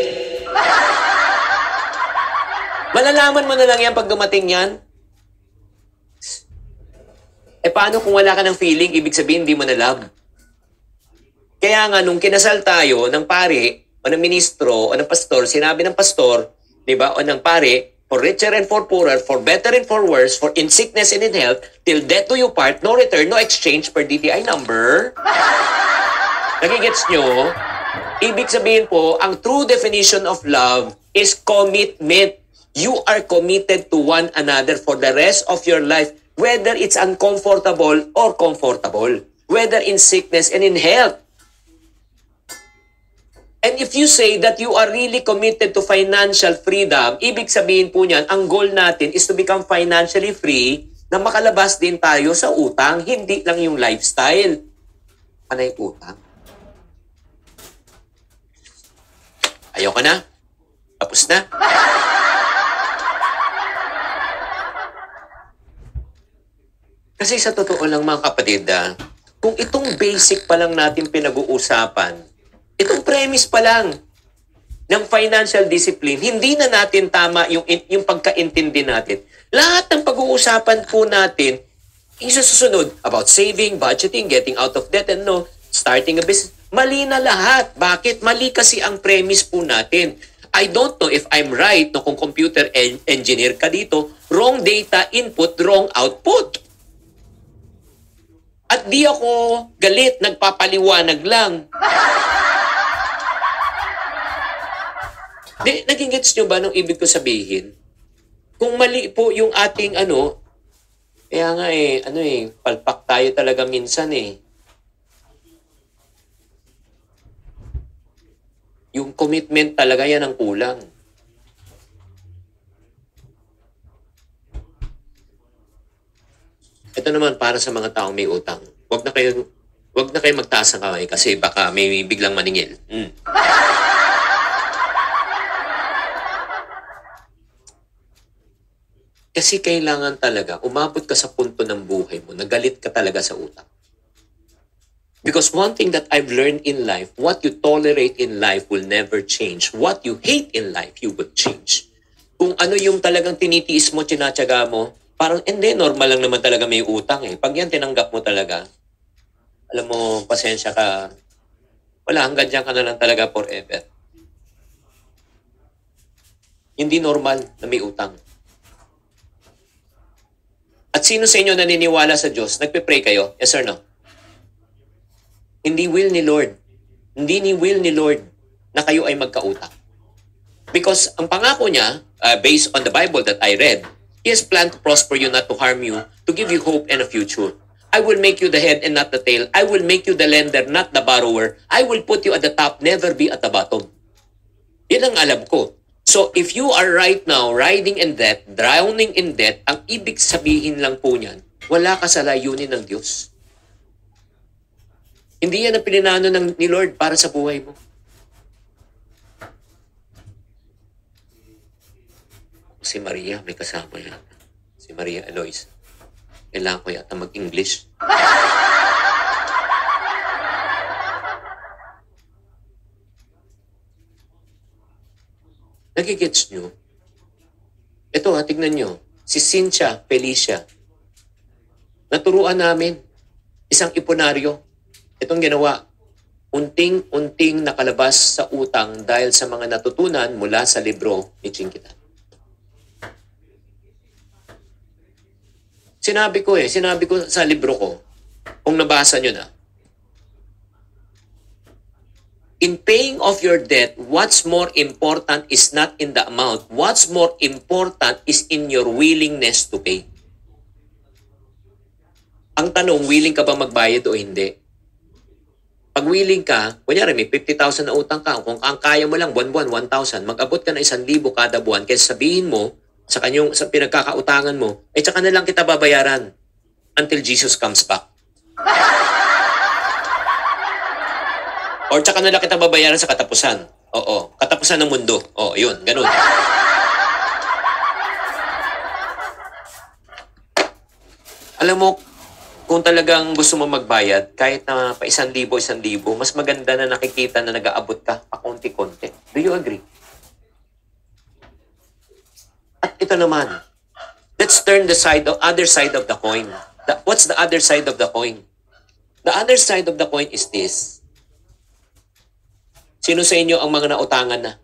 Speaker 2: Malalaman mo na lang yan pag dumating yan. Paano kung wala ka ng feeling, ibig sabihin hindi mo na love? Kaya nga, nung kinasal tayo ng pare, o ng ministro, o ng pastor, sinabi ng pastor, di ba, o ng pare, for richer and for poorer, for better and for worse, for in sickness and in health, till death do you part, no return, no exchange per DTI number. Nagigets nyo? Ibig sabihin po, ang true definition of love is commitment. You are committed to one another for the rest of your life, whether it's uncomfortable or comfortable, whether in sickness and in health. And if you say that you are really committed to financial freedom, ibig sabihin po niyan, ang goal natin is to become financially free na makalabas din tayo sa utang, hindi lang yung lifestyle. Ano yung utang? Ayaw ka na? Tapos na? Kasi sa totoo lang mga kapatid, kung itong basic pa lang natin pinag-uusapan, itong premise pa lang ng financial discipline, hindi na natin tama yung pagkaintindi natin. Lahat ng pag-uusapan po natin, isa susunod about saving, budgeting, getting out of debt, and starting a business. Mali na lahat. Bakit? Mali kasi ang premise po natin. I don't know if I'm right kung computer engineer ka dito, wrong data input, wrong output. At di ako galit, nagpapaliwanag lang. Naging gets nyo ba nung ibig ko sabihin? Kung mali po yung ating kaya nga palpak tayo talaga minsan . Yung commitment talaga yan ang kulang. Ito naman para sa mga taong may utang. Wag na kayo magtaas ng kamay kasi baka may biglang maningil. Kasi kailangan talaga, umabot ka sa punto ng buhay mo, nagalit ka talaga sa utang. Because one thing that I've learned in life, what you tolerate in life will never change. What you hate in life, you will change. Kung ano yung talagang tinitiis mo, tinatyaga mo, parang hindi, normal lang naman talaga may utang . Pag yan tinanggap mo talaga, alam mo, pasensya ka, wala, hanggang dyan ka na lang talaga forever. Hindi normal na may utang. At sino sa inyo naniniwala sa Diyos? Nagpe-pray kayo? Yes or no? Hindi will ni Lord. Hindi ni will ni Lord na kayo ay magkautang. Because ang pangako niya, based on the Bible that I read, He has planned to prosper you, not to harm you, to give you hope and a future. I will make you the head and not the tail. I will make you the lender, not the borrower. I will put you at the top, never be at the bottom. Yan ang alam ko. So if you are right now riding in debt, drowning in debt, ang ibig sabihin lang po niyan, wala ka sa layunin ng Diyos. Hindi yan ang pininano ni Lord para sa buhay mo. Si Maria, may kasama yan. Si Maria Eloise. Kailangan ko yata mag-English. Nagigets nyo? Ito tignan nyo. Si Cynthia Felicia. Naturuan namin. Isang ipunaryo. Itong ginawa. Unting-unting nakalabas sa utang dahil sa mga natutunan mula sa libro ni Chinkitan. Sinabi ko sa libro ko, kung nabasa nyo na, in paying off your debt, what's more important is not in the amount. What's more important is in your willingness to pay. Ang tanong, willing ka ba magbayad o hindi? Pag willing ka, kunyari may 50,000 na utang ka, kung ang kaya mo lang buwan-buwan 1,000, mag-abot ka na 1,000 kada buwan, kaysa sabihin mo sa pinagkakautangan mo, tsaka na lang kita babayaran until Jesus comes back. Or tsaka na lang kita babayaran sa katapusan. Oo, katapusan ng mundo. Oo, yun, ganun. Alam mo, kung talagang gusto mo magbayad, kahit na pa 1,000, 1,000, mas maganda na nakikita na nag-aabot ka pa konti-konti. Do you agree? At ito naman, let's turn the other side of the coin. What's the other side of the coin? The other side of the coin is this. Sino sa inyo ang mga nautangan na?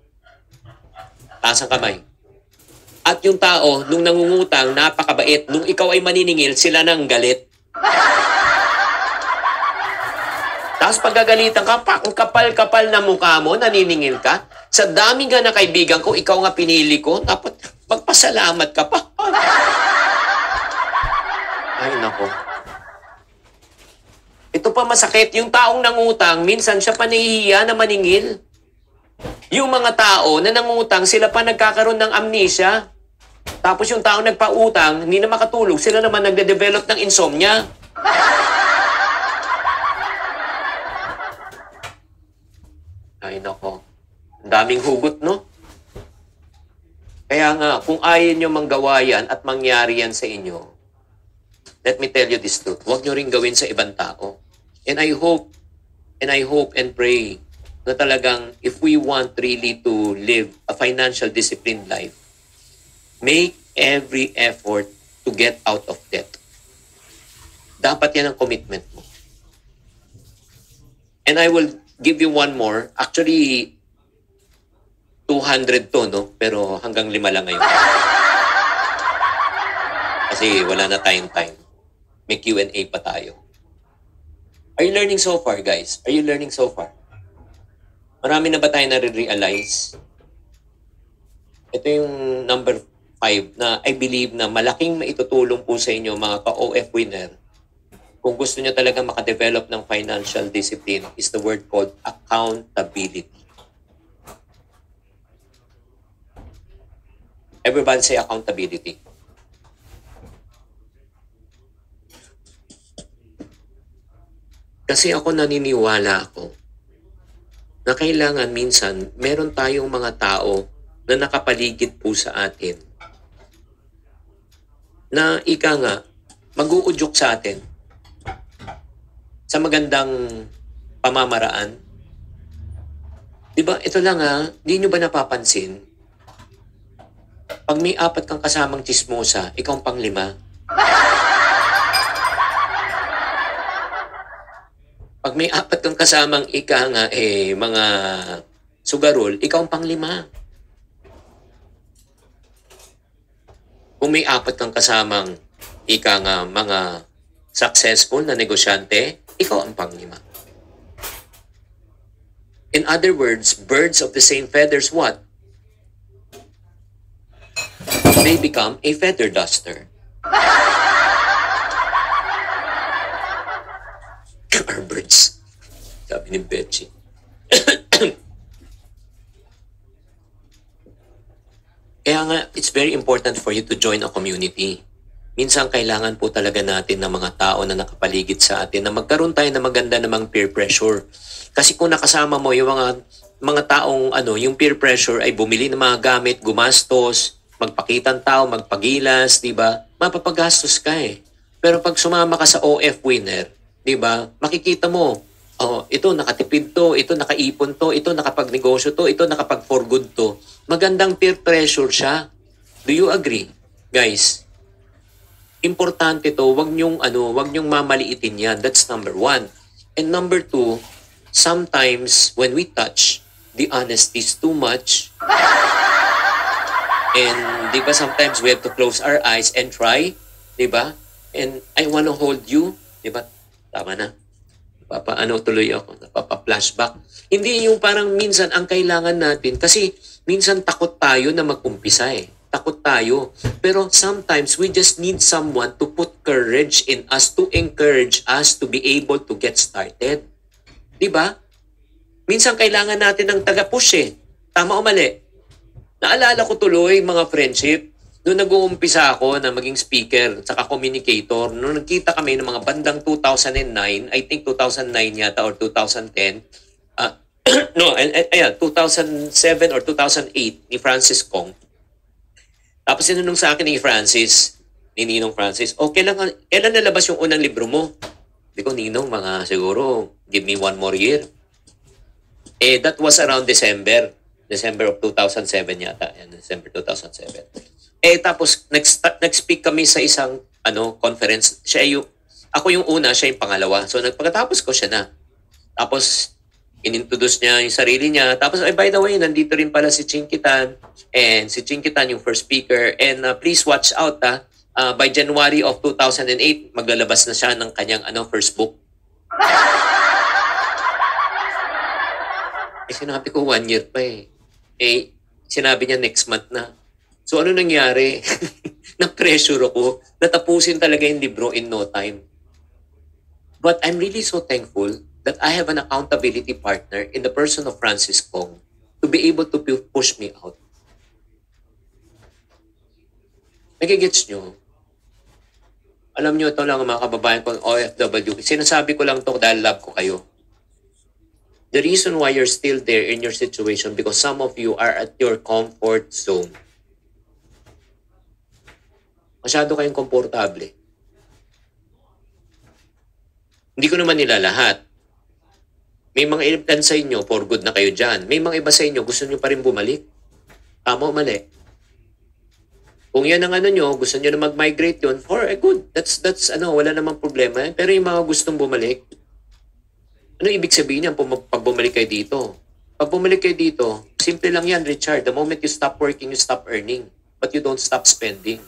Speaker 2: Taas ang kamay. At yung tao, nung nangungutang, napakabait. Nung ikaw ay maniningil, sila nang galit. Tapos pagagalitan ka, ang kapal-kapal na mukha mo, naniningil ka. Sa dami nga na kaibigan ko, ikaw nga pinili ko, tapos magpasalamat ka pa. Ay, nako. Ito pa masakit, yung taong nangutang, minsan siya pa nahihiya na maningil. Yung mga tao na nangutang, sila pa nagkakaroon ng amnesia. Tapos yung taong nagpautang, hindi na makatulog, sila naman nagde-develop ng insomnia. Ay, nako. Ang daming hugot, no? Kaya nga, kung ayaw nyo manggawa yan at mangyari yan sa inyo, let me tell you this truth. Huwag nyo rin gawin sa ibang tao. And I hope and pray na talagang if we want really to live a financial disciplined life, make every effort to get out of debt. Dapat yan ang commitment mo. And I will give you one more. Actually, 200 to, no? Pero hanggang 5 lang ngayon. Kasi wala na tayong time. May Q&A pa tayo. Are you learning so far, guys? Are you learning so far? Marami na ba tayo na-realize? Ito yung number 5 na I believe na malaking maitutulong po sa inyo mga ka-OF winner. Kung gusto nyo talaga makadevelop ng financial discipline is the word called accountability. Everybody say accountability. Kasi ako naniniwala ako na kailangan minsan meron tayong mga tao na nakapaligid po sa atin na ika nga mag-uudyok sa atin sa magandang pamamaraan. Diba? Ito lang di nyo ba napapansin? Pag may 4 kang kasamang chismosa, ikaw ang pang-5. Pag may 4 kang kasamang mga sugarol, ikaw ang pang-5. Kung may 4 kang kasamang mga successful na negosyante, ikaw ang pang-5. In other words, birds of the same feathers, what? They become a feather duster. Our birds. Sabi ni Betchy. Kaya nga, it's very important for you to join a community. Minsan kailangan po talaga natin ng mga tao na nakapaligid sa atin na magkaroon tayo ng maganda namang peer pressure. Kasi kung nakasama mo yung mga taong yung peer pressure ay bumili ng mga gamit, gumastos, magpakitang tao, magpagilas, di ba? Mapapagastos ka eh. Pero pag sumama ka sa OF winner, di ba? Makikita mo, oh, ito nakatipid to, ito nakaipon to, ito nakapagnegosyo to, ito nakapag-for good to. Magandang peer pressure siya. Do you agree? Guys, importante to, wag niyong mamaliitin yan. That's number one. And number two, sometimes when we touch, the honesty is too much. And di ba sometimes we have to close our eyes and try, di ba? And I wanna hold you, di ba? Tama na. Tuloy ako, napapa-flashback. Hindi yung parang minsan ang kailangan natin kasi minsan takot tayo na mag-umpisa eh. Takot tayo. Pero sometimes we just need someone to put courage in us, to encourage us to be able to get started. Di ba? Minsan kailangan natin ng taga-push eh. Tama o mali? Naalala ko tuloy mga friendship, noong nag-uumpisa ako na maging speaker at saka communicator, noong nagkita kami ng mga bandang 2009, I think 2009 yata or 2010, 2007 or 2008 ni Francis Kong. Tapos sinunong sa akin ni Ninong Francis, kailan nalabas yung unang libro mo? Hindi ko, Ninong, mga siguro, give me 1 more year. That was around December of 2007 yata. December 2007. Tapos nag-speak kami sa isang conference. Ako yung una, siya yung pangalawa. So pagkatapos ko siya na. Tapos inintroduce niya yung sarili niya. Tapos by the way, nandito rin pala si Chinkitan. And si Chinkitan yung first speaker. And please watch out by January of 2008, maglalabas na siya ng kanyang first book. Sinabi ko 1 year pa eh. Sinabi niya next month na. So ano nangyari? Na-pressure ako. Natapusin talaga yung libro in no time. But I'm really so thankful that I have an accountability partner in the person of Francis Kong to be able to push me out. Nagigets nyo? Alam nyo, ito lang mga kababayan ko, OFW. Sinasabi ko lang ito dahil love ko kayo. The reason why you're still there in your situation because some of you are at your comfort zone. Masyado kayong komportable. Hindi ko naman nila lahat. May mga ilan sa inyo, for good na kayo dyan. May mga iba sa inyo, gusto nyo pa rin bumalik. Tama o mali? Kung yan ang nyo, gusto nyo na mag-migrate yun, for good. That's wala namang problema. Pero yung mga gustong bumalik, ano ibig sabihin yan pag bumalik kayo dito? Pag bumalik kayo dito, simple lang yan, Richard. The moment you stop working, you stop earning. But you don't stop spending.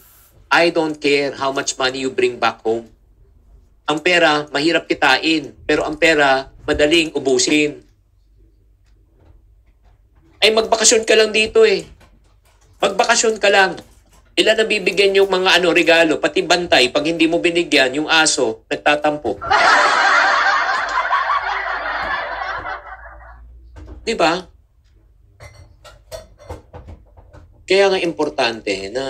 Speaker 2: I don't care how much money you bring back home. Ang pera, mahirap kitain. Pero ang pera, madaling ubusin. Ay, magbakasyon ka lang dito eh. Magbakasyon ka lang. Ilan na bibigyan yung mga regalo, pati bantay. Pag hindi mo binigyan, yung aso, nagtatampo. Diba? Kaya nga importante na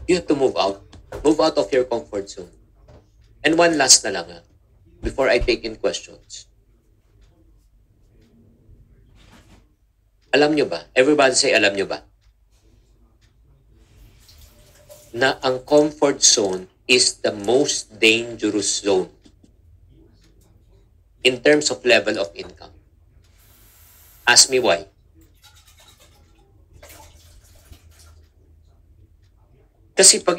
Speaker 2: you have to move out. Move out of your comfort zone. And one last na lang before I take in questions. Alam nyo ba? Everybody say, alam nyo ba? Na ang comfort zone is the most dangerous zone in terms of level of income. Ask me why. Kasi pag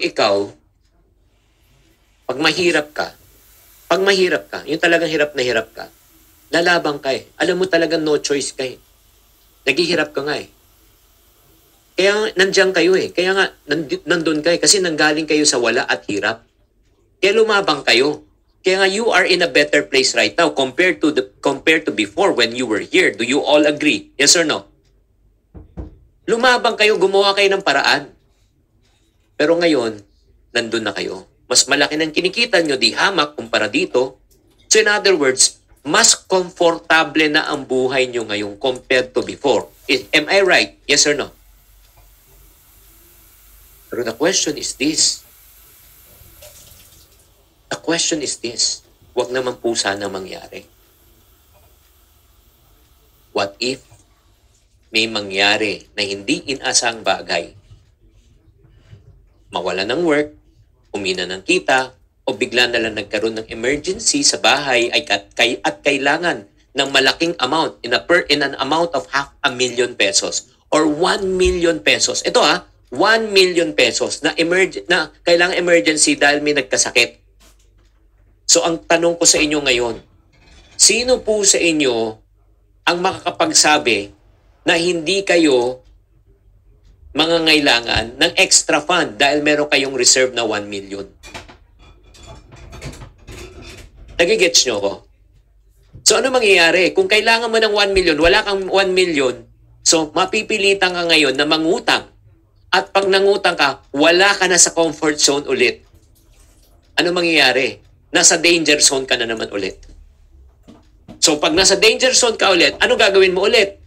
Speaker 2: mahirap ka, yung talagang hirap ka, lalabang ka eh. Alam mo talagang no choice ka eh. Naghihirap ka nga eh. Kaya nandiyan kayo eh. Kaya nga, nandun kayo. Kasi nanggaling kayo sa wala at hirap. Kaya lumabang kayo. Kaya nga, you are in a better place right now compared to before when you were here. Do you all agree? Yes or no? Lumabang kayo, gumawa kayo ng paraan. Pero ngayon, nandun na kayo. Mas malaki ng kinikita nyo, di hamak kumpara dito. So in other words, mas komportable na ang buhay nyo ngayon compared to before. Am I right? Yes or no? Pero the question is this. The question is this. Huwag naman po sana mangyari. What if may mangyari na hindi inasang bagay, mawala ng work, umina ng kita, o bigla na lang nagkaroon ng emergency sa bahay at kailangan ng malaking amount in an amount of 500,000 pesos or 1 million pesos. Ito 1 million pesos na kailangan emergency dahil may nagkasakit. So ang tanong ko sa inyo ngayon, sino po sa inyo ang makakapagsabi na hindi kayo mangangailangan ng extra fund dahil meron kayong reserve na 1 million? Nagigets nyo ko? So ano mangyayari? Kung kailangan mo ng 1 million, wala kang 1 million, so mapipilitan ka ngayon na mangutang. At pag nangutang ka, wala ka na sa comfort zone ulit. Ano mangyayari? Nasa danger zone ka na naman ulit. So pag nasa danger zone ka ulit, ano gagawin mo ulit?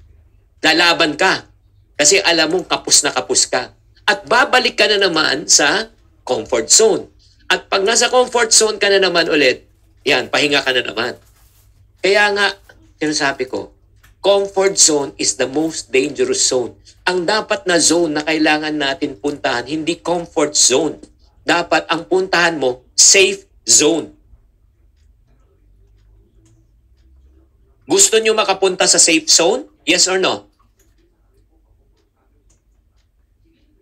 Speaker 2: Lalaban ka. Kasi alam mong kapus na kapus ka. At babalik ka na naman sa comfort zone. At pag nasa comfort zone ka na naman ulit, yan, pahinga ka na naman. Kaya nga, sinasabi ko, comfort zone is the most dangerous zone. Ang dapat na zone na kailangan natin puntahan, hindi comfort zone. Dapat ang puntahan mo, safe zone. Gusto nyo makapunta sa safe zone? Yes or no?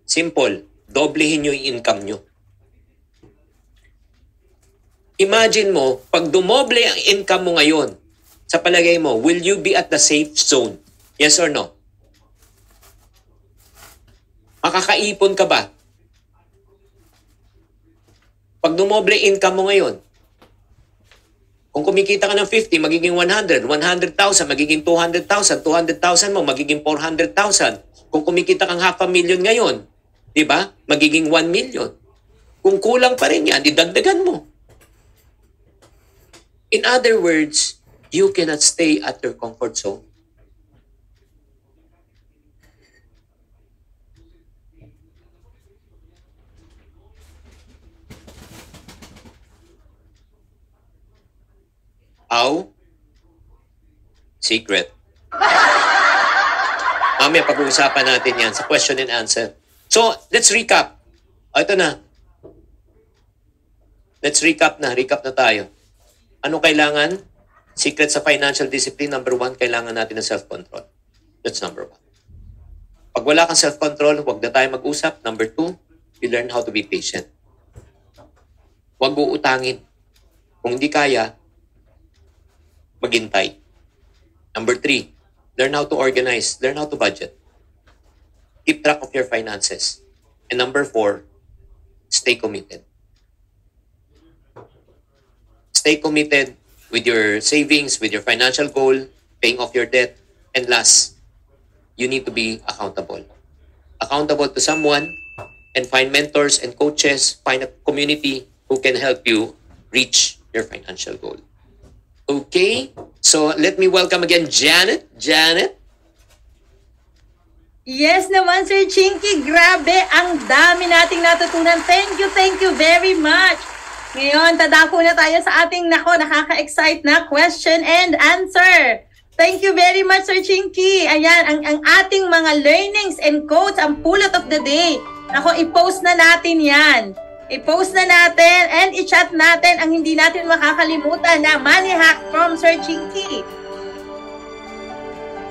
Speaker 2: Simple. Doblehin nyo yung income nyo. Imagine mo, pag dumoble ang income mo ngayon, sa palagay mo, will you be at the safe zone? Yes or no? Makakaipon ka ba? Pag dumoble income mo ngayon, kung kumikita ka ng 50, magiging 100, 100,000, magiging 200,000, 200,000 mo, magiging 400,000. Kung kumikita kang 500,000 ngayon, di ba? Magiging 1 million. Kung kulang pa rin yan, didagdagan mo. In other words, you cannot stay at your comfort zone. How? Secret. Mamaya pag-uusapan natin yan sa question and answer. So, let's recap. Ito na. Let's recap na. Recap na tayo. Ano kailangan? Secret sa financial discipline, number 1, kailangan natin ng self-control. That's number 1. Pag wala kang self-control, huwag na tayo mag-usap. Number 2, you learn how to be patient. Huwag uutangin. Kung hindi kaya, maghintay. Number 3, learn how to organize. Learn how to budget. Keep track of your finances. And number 4, stay committed. Stay committed with your savings, with your financial goal, paying off your debt. And last, you need to be accountable. Accountable to someone and find mentors and coaches, find a community who can help you reach your financial goal. Okay? So let me welcome again Janet. Janet?
Speaker 1: Yes naman, Sir Chinky. Grabe, ang dami nating natutunan. Thank you very much. Ngayon, tadako na tayo sa ating nakaka-excite na question and answer. Thank you very much, Sir Chinky. Ayan, ang ating mga learnings and quotes, ang pulot of the day. I-post na natin yan. I-post na natin and i-chat natin ang hindi natin makakalimutan na money hack from Sir Chinky.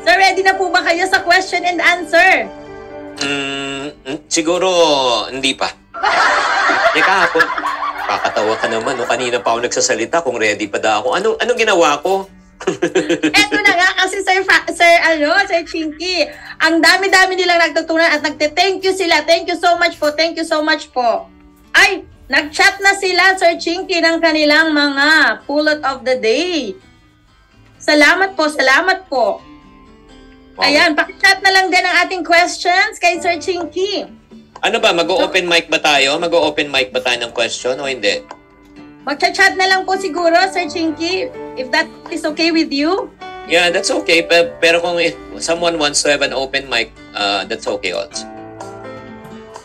Speaker 1: So, ready na po ba kayo sa question and answer?
Speaker 2: Siguro hindi pa. Kahapon, kakatawa ka naman. No? Kanina pa ako nagsasalita kung ready pa daw ako. Anong ginawa ko?
Speaker 1: Eto na nga kasi Sir Chinky, ang dami-dami nilang nagtutunan at nagte-thank you sila. Thank you so much po. Thank you so much po. Ay, nag-chat na sila, Sir Chinky, ng kanilang mga pulot of the day. Salamat po, salamat po. Wow. Ayan, pakichat na lang din ang ating questions kay Sir Chinky.
Speaker 2: Ano ba, mag-o-open mic ba tayo? Mag-o-open mic ba tayo ng question o hindi?
Speaker 1: Mag-chat na lang po siguro, Sir Chinky, if that is okay with you.
Speaker 2: Yeah, that's okay. Pero kung if someone wants to have an open mic, that's okay also.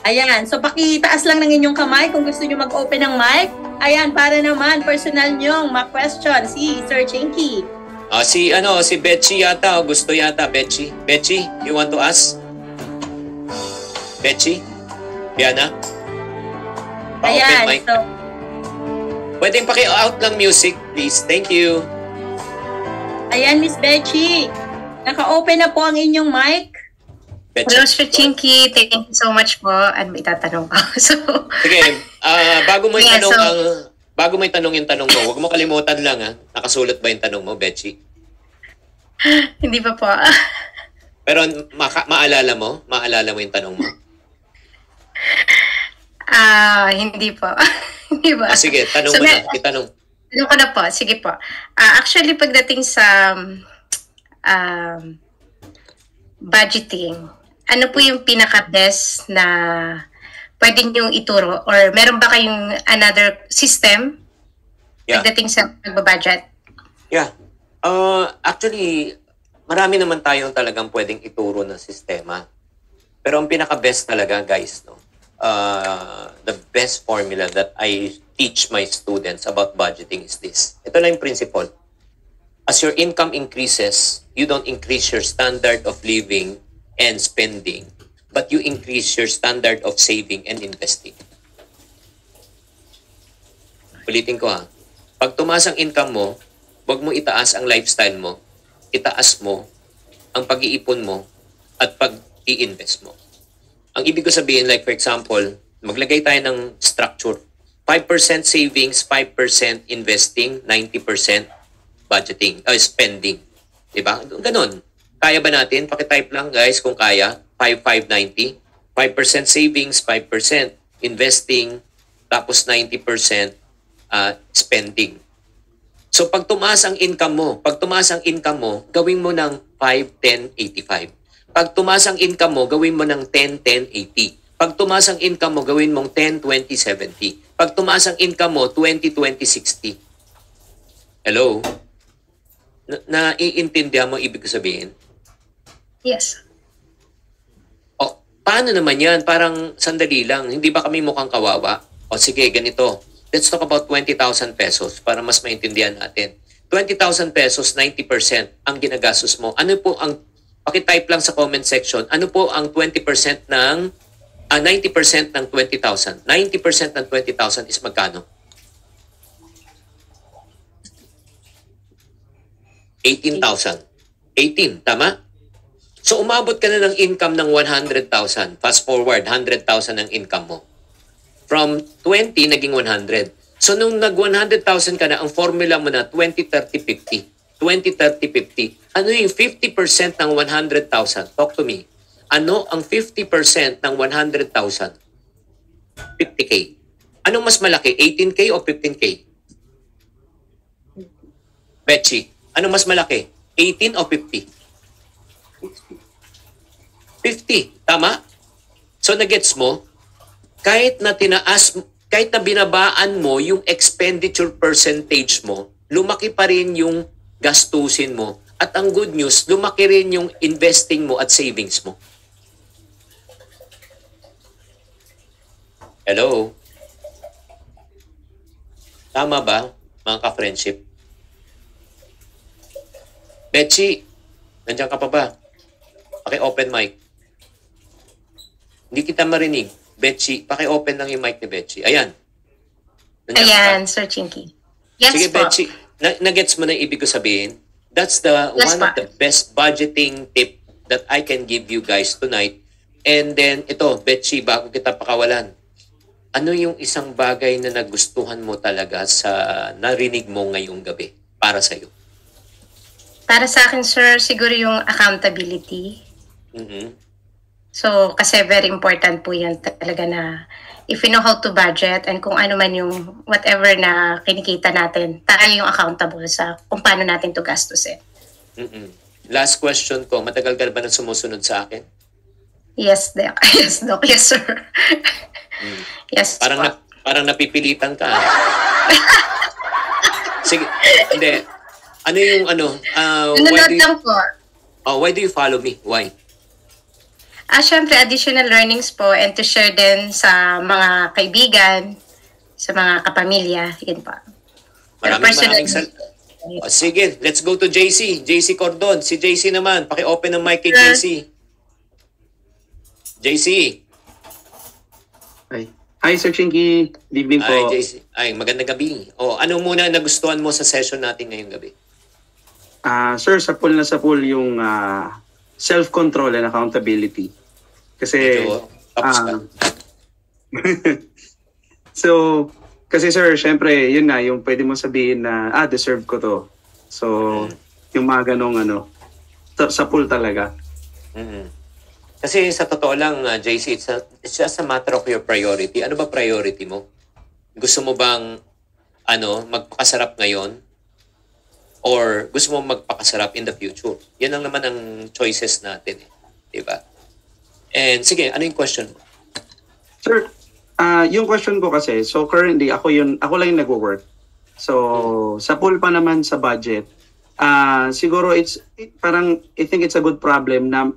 Speaker 1: Ayan, so pakitaas lang ng inyong kamay kung gusto nyo mag-open ng mic. Ayan, para naman personal nyong ma-question si Sir Chinky.
Speaker 2: Si Betchy yata, gusto yata, Betchy. Betchy, you want to ask? Betchy? Diana? Pa-open
Speaker 1: Ayan,
Speaker 2: mic.
Speaker 1: so,
Speaker 2: Pwedeng paki-out ng music, please. Thank you.
Speaker 1: ayan, Miss Betchy. Naka-open na po ang inyong mic.
Speaker 2: Betchy.
Speaker 4: Hello, Sir Chinky. Thank you so much po. Ano may tatanong ko?
Speaker 2: Sige, bago mo
Speaker 4: Yeah,
Speaker 2: itanong
Speaker 4: so-
Speaker 2: bago mo itanong yung tanong mo, huwag mo kalimutan lang ha. Nakasulat ba yung tanong mo, Betchy?
Speaker 4: Hindi pa po.
Speaker 2: Pero maalala mo? Maalala mo yung tanong mo?
Speaker 4: Hindi po. Hindi ba?
Speaker 2: Sige, tanong mo na. Itanong.
Speaker 4: Tanong ko na po. Sige po. Actually, pagdating sa budgeting, ano po yung pinaka-best na pwede niyong ituro? Or meron ba kayong another system pagdating sa pagbabudget?
Speaker 2: Yeah. Actually, marami naman tayong talagang pwedeng ituro na sistema. Pero ang pinaka-best talaga, guys, no? The best formula that I teach my students about budgeting is this. Ito lang yung principle. As your income increases, you don't increase your standard of living and spending, but you increase your standard of saving and investing. Ulitin ko ha. Pag tumaas ang income mo, huwag mo itaas ang lifestyle mo. Itaas mo ang pag-iipon mo at pag-i-invest mo. Ang ibig ko sabihin, like for example, maglagay tayo ng structure. 5% savings, 5% investing, 90% budgeting, spending. Diba? Ganon. Kaya ba natin? Pakitype lang guys kung kaya. 5,590. 5% savings, 5% investing, tapos 90% spending. So pag tumaas ang income mo, gawin mo ng 5-10-85. Pag tumaas ang income mo, gawin mo ng 10-10-80. Pag tumaas ang income mo, gawin mong 10-20-70. Pag tumaas ang income mo, 20-20-60. Hello? Naiintindihan mo ibig ko sabihin?
Speaker 4: Yes.
Speaker 2: O, paano naman yan? Parang sandali lang. Hindi ba kami mukhang kawawa? O sige, ganito. Let's talk about 20,000 pesos para mas maintindihan natin. 20,000 pesos, 90% ang ginagastos mo. Ano po ang, pakitype lang sa comment section, ano po ang 20% ng, 90% ng 20,000? 90% ng 20,000 is magkano? 18,000. 18, tama? So umabot ka na ng income ng 100,000. Fast forward, 100,000 ang income mo. From 20, naging 100. So nung nag 100,000 ka na, ang formula mo na 20-30-50. 20-30-50. Ano yung 50% ng 100,000? Talk to me. Ano ang 50% ng 100,000? 50K. Anong mas malaki? 18K o 15K? Betchy, ano mas malaki? 18 o 50? 50. Tama? So nagets mo? Kahit na binabaan mo yung expenditure percentage mo, lumaki pa rin yung gastusin mo. At ang good news, lumaki rin yung investing mo at savings mo. Hello? Tama ba, mga ka-friendship? Betchy, nandiyan ka pa ba? Paki-open mic. Hindi kita marinig. Betchy, paki-open lang yung mic ni Betchy. Ayan.
Speaker 4: Ayan, Sir Chinky. Yes
Speaker 2: Sige,
Speaker 4: po.
Speaker 2: Betchy. Nagets mo na ibig ko sabihin? That's the
Speaker 4: Yes,
Speaker 2: one of the best budgeting tip that I can give you guys tonight. And then, ito, Betchy, bago kita pakawalan. Ano yung isang bagay na nagustuhan mo talaga sa narinig mo ngayong gabi para sa'yo?
Speaker 4: Para sa akin, sir, siguro yung accountability.
Speaker 2: Mm-hmm.
Speaker 4: So, kasi very important po yan talaga na if you know how to budget and kung ano man yung whatever na kinikita natin, tayo yung accountable sa kung paano natin to gastusin.
Speaker 2: Mm-hmm. Last question ko, matagal ka ba na sumusunod sa akin?
Speaker 4: Yes, Doc. Yes, Doc. Yes, sir. Yes,
Speaker 2: Parang napipilitan ka. Sige, hindi. Ano yung
Speaker 4: Nanonood lang po.
Speaker 2: Why do you follow me? Why?
Speaker 4: Syempre, additional learnings po and to share din sa mga kaibigan, sa mga kapamilya, yun po.
Speaker 2: Sige, let's go to JC. JC Cordon. Si JC naman. Paki-open ng mic kay JC. JC.
Speaker 5: Hi, Sir Chinky. Good evening po.
Speaker 2: Ay, JC. Ay, magandang gabi. Ano muna nagustuhan mo sa session natin ngayong gabi?
Speaker 5: Sir, sa pool yung self-control and accountability. Kasi,
Speaker 2: tapos ka.
Speaker 5: So, kasi sir, syempre, yun na, yung pwede mo sabihin na, deserve ko to. So, yung mga ganong sa pool talaga.
Speaker 2: Kasi sa totoo lang, JC, it's just a matter of your priority. Ano ba priority mo? Gusto mo bang, magpakasarap ngayon? Or gusto mo magpakasarap in the future? Yan lang naman ang choices natin. Diba? And sige, ano yung question mo?
Speaker 5: Sir, yung question ko kasi, so currently, ako lang yung nagwo-work. So, sa pool pa naman sa budget, siguro I think it's a good problem na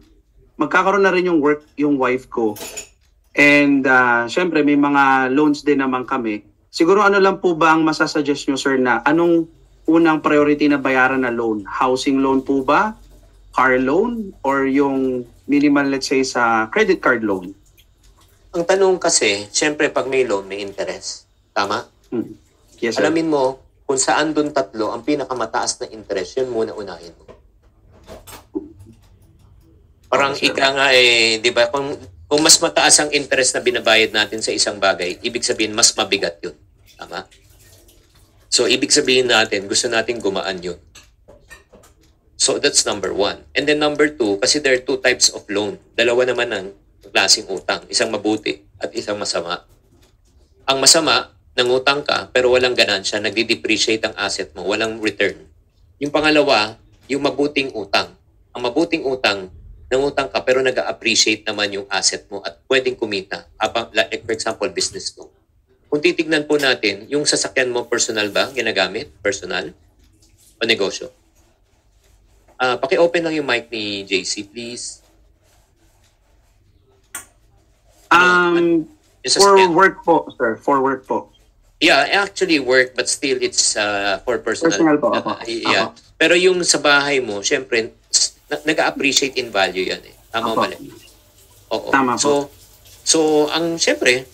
Speaker 5: magkakaroon na rin yung work, yung wife ko. And syempre, may mga loans din naman kami. Siguro ano lang po ba ang masasuggest nyo, sir, na anong unang priority na bayaran na loan? Housing loan po ba? Car loan? Or yung minimal, let's say, sa credit card loan?
Speaker 2: Ang tanong kasi, syempre pag may loan, may interest. Tama?
Speaker 5: Yes, sir.
Speaker 2: Alamin mo, kung saan doon tatlo, ang pinakamataas na interest, yun muna unahin mo. Parang ika nga di ba, kung mas mataas ang interest na binabayad natin sa isang bagay, ibig sabihin, mas mabigat yun. Tama? So, ibig sabihin natin, gusto natin gumaan yun. So, that's number one. And then number two, kasi there are two types of loan. Dalawa naman ang klaseng utang. Isang mabuti at isang masama. Ang masama, nangutang ka pero walang ganansya, nagdi-depreciate ang asset mo, walang return. Yung pangalawa, yung mabuting utang. Ang mabuting utang, nangutang ka pero nag-appreciate naman yung asset mo at pwedeng kumita. Like for example, business loan. Kung titignan po natin, yung sasakyan mo personal ba ginagamit? Personal? O negosyo? Paki-open lang yung mic ni JC, please.
Speaker 5: For work po, sir. For work po.
Speaker 2: Yeah, actually work, but still it's for personal.
Speaker 5: Personal po,
Speaker 2: yeah. Pero yung sa bahay mo, syempre, nag-appreciate in value yan eh. Tama o mali? Oo.
Speaker 5: Tama po.
Speaker 2: So, ang syempre,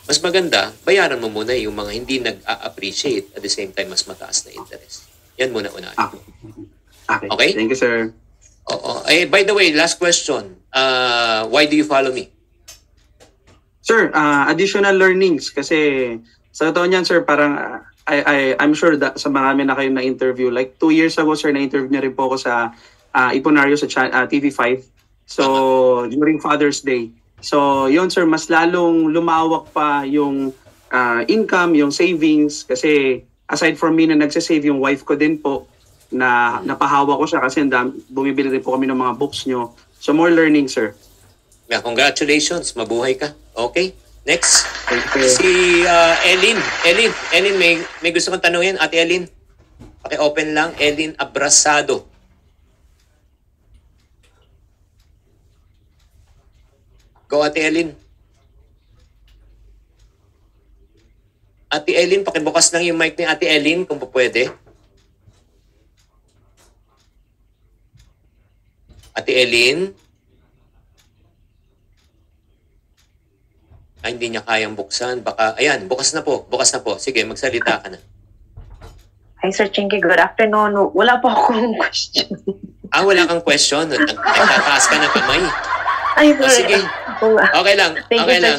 Speaker 2: mas maganda, bayaran mo muna yung mga hindi nag-appreciate at the same time mas mataas na interest. Yan muna unahin. Okay?
Speaker 5: Thank you, sir.
Speaker 2: Oo. By the way, last question. Why do you follow me?
Speaker 5: Sir, additional learnings kasi sa totoo niyan, sir, parang I'm sure that sa marami na kayo na-interview. Like 2 years ago, sir, na-interview niya rin po ako sa Iponario sa TV5. So, during Father's Day. So, yun, sir, mas lalong lumawak pa yung income, yung savings. Kasi aside from me na nagsasave, yung wife ko din po na napahawa ko siya kasi bumibili rin po kami ng mga books nyo. So, more learning, sir.
Speaker 2: Yeah, congratulations. Mabuhay ka. Okay. Next.
Speaker 5: Si
Speaker 2: Elin. Elin, may gusto kong tanungin. Ate Elin. Paki-open lang. Elin Abrasado. Go, Ate Elin. Ate Elin, pakibukas lang yung mic ni Ate Elin kung pwede. Ate Elin. Ay, hindi niya kayang buksan. Baka, ayan, bukas na po. Sige, magsalita ka na.
Speaker 6: Hi, Sir Chinky. Good afternoon. Wala pa akong question.
Speaker 2: Wala kang question? Nagtataas ka ng kamay.
Speaker 6: Ay, sorry.
Speaker 2: Sige. Okay lang.
Speaker 6: Thank you, Sir Chinky.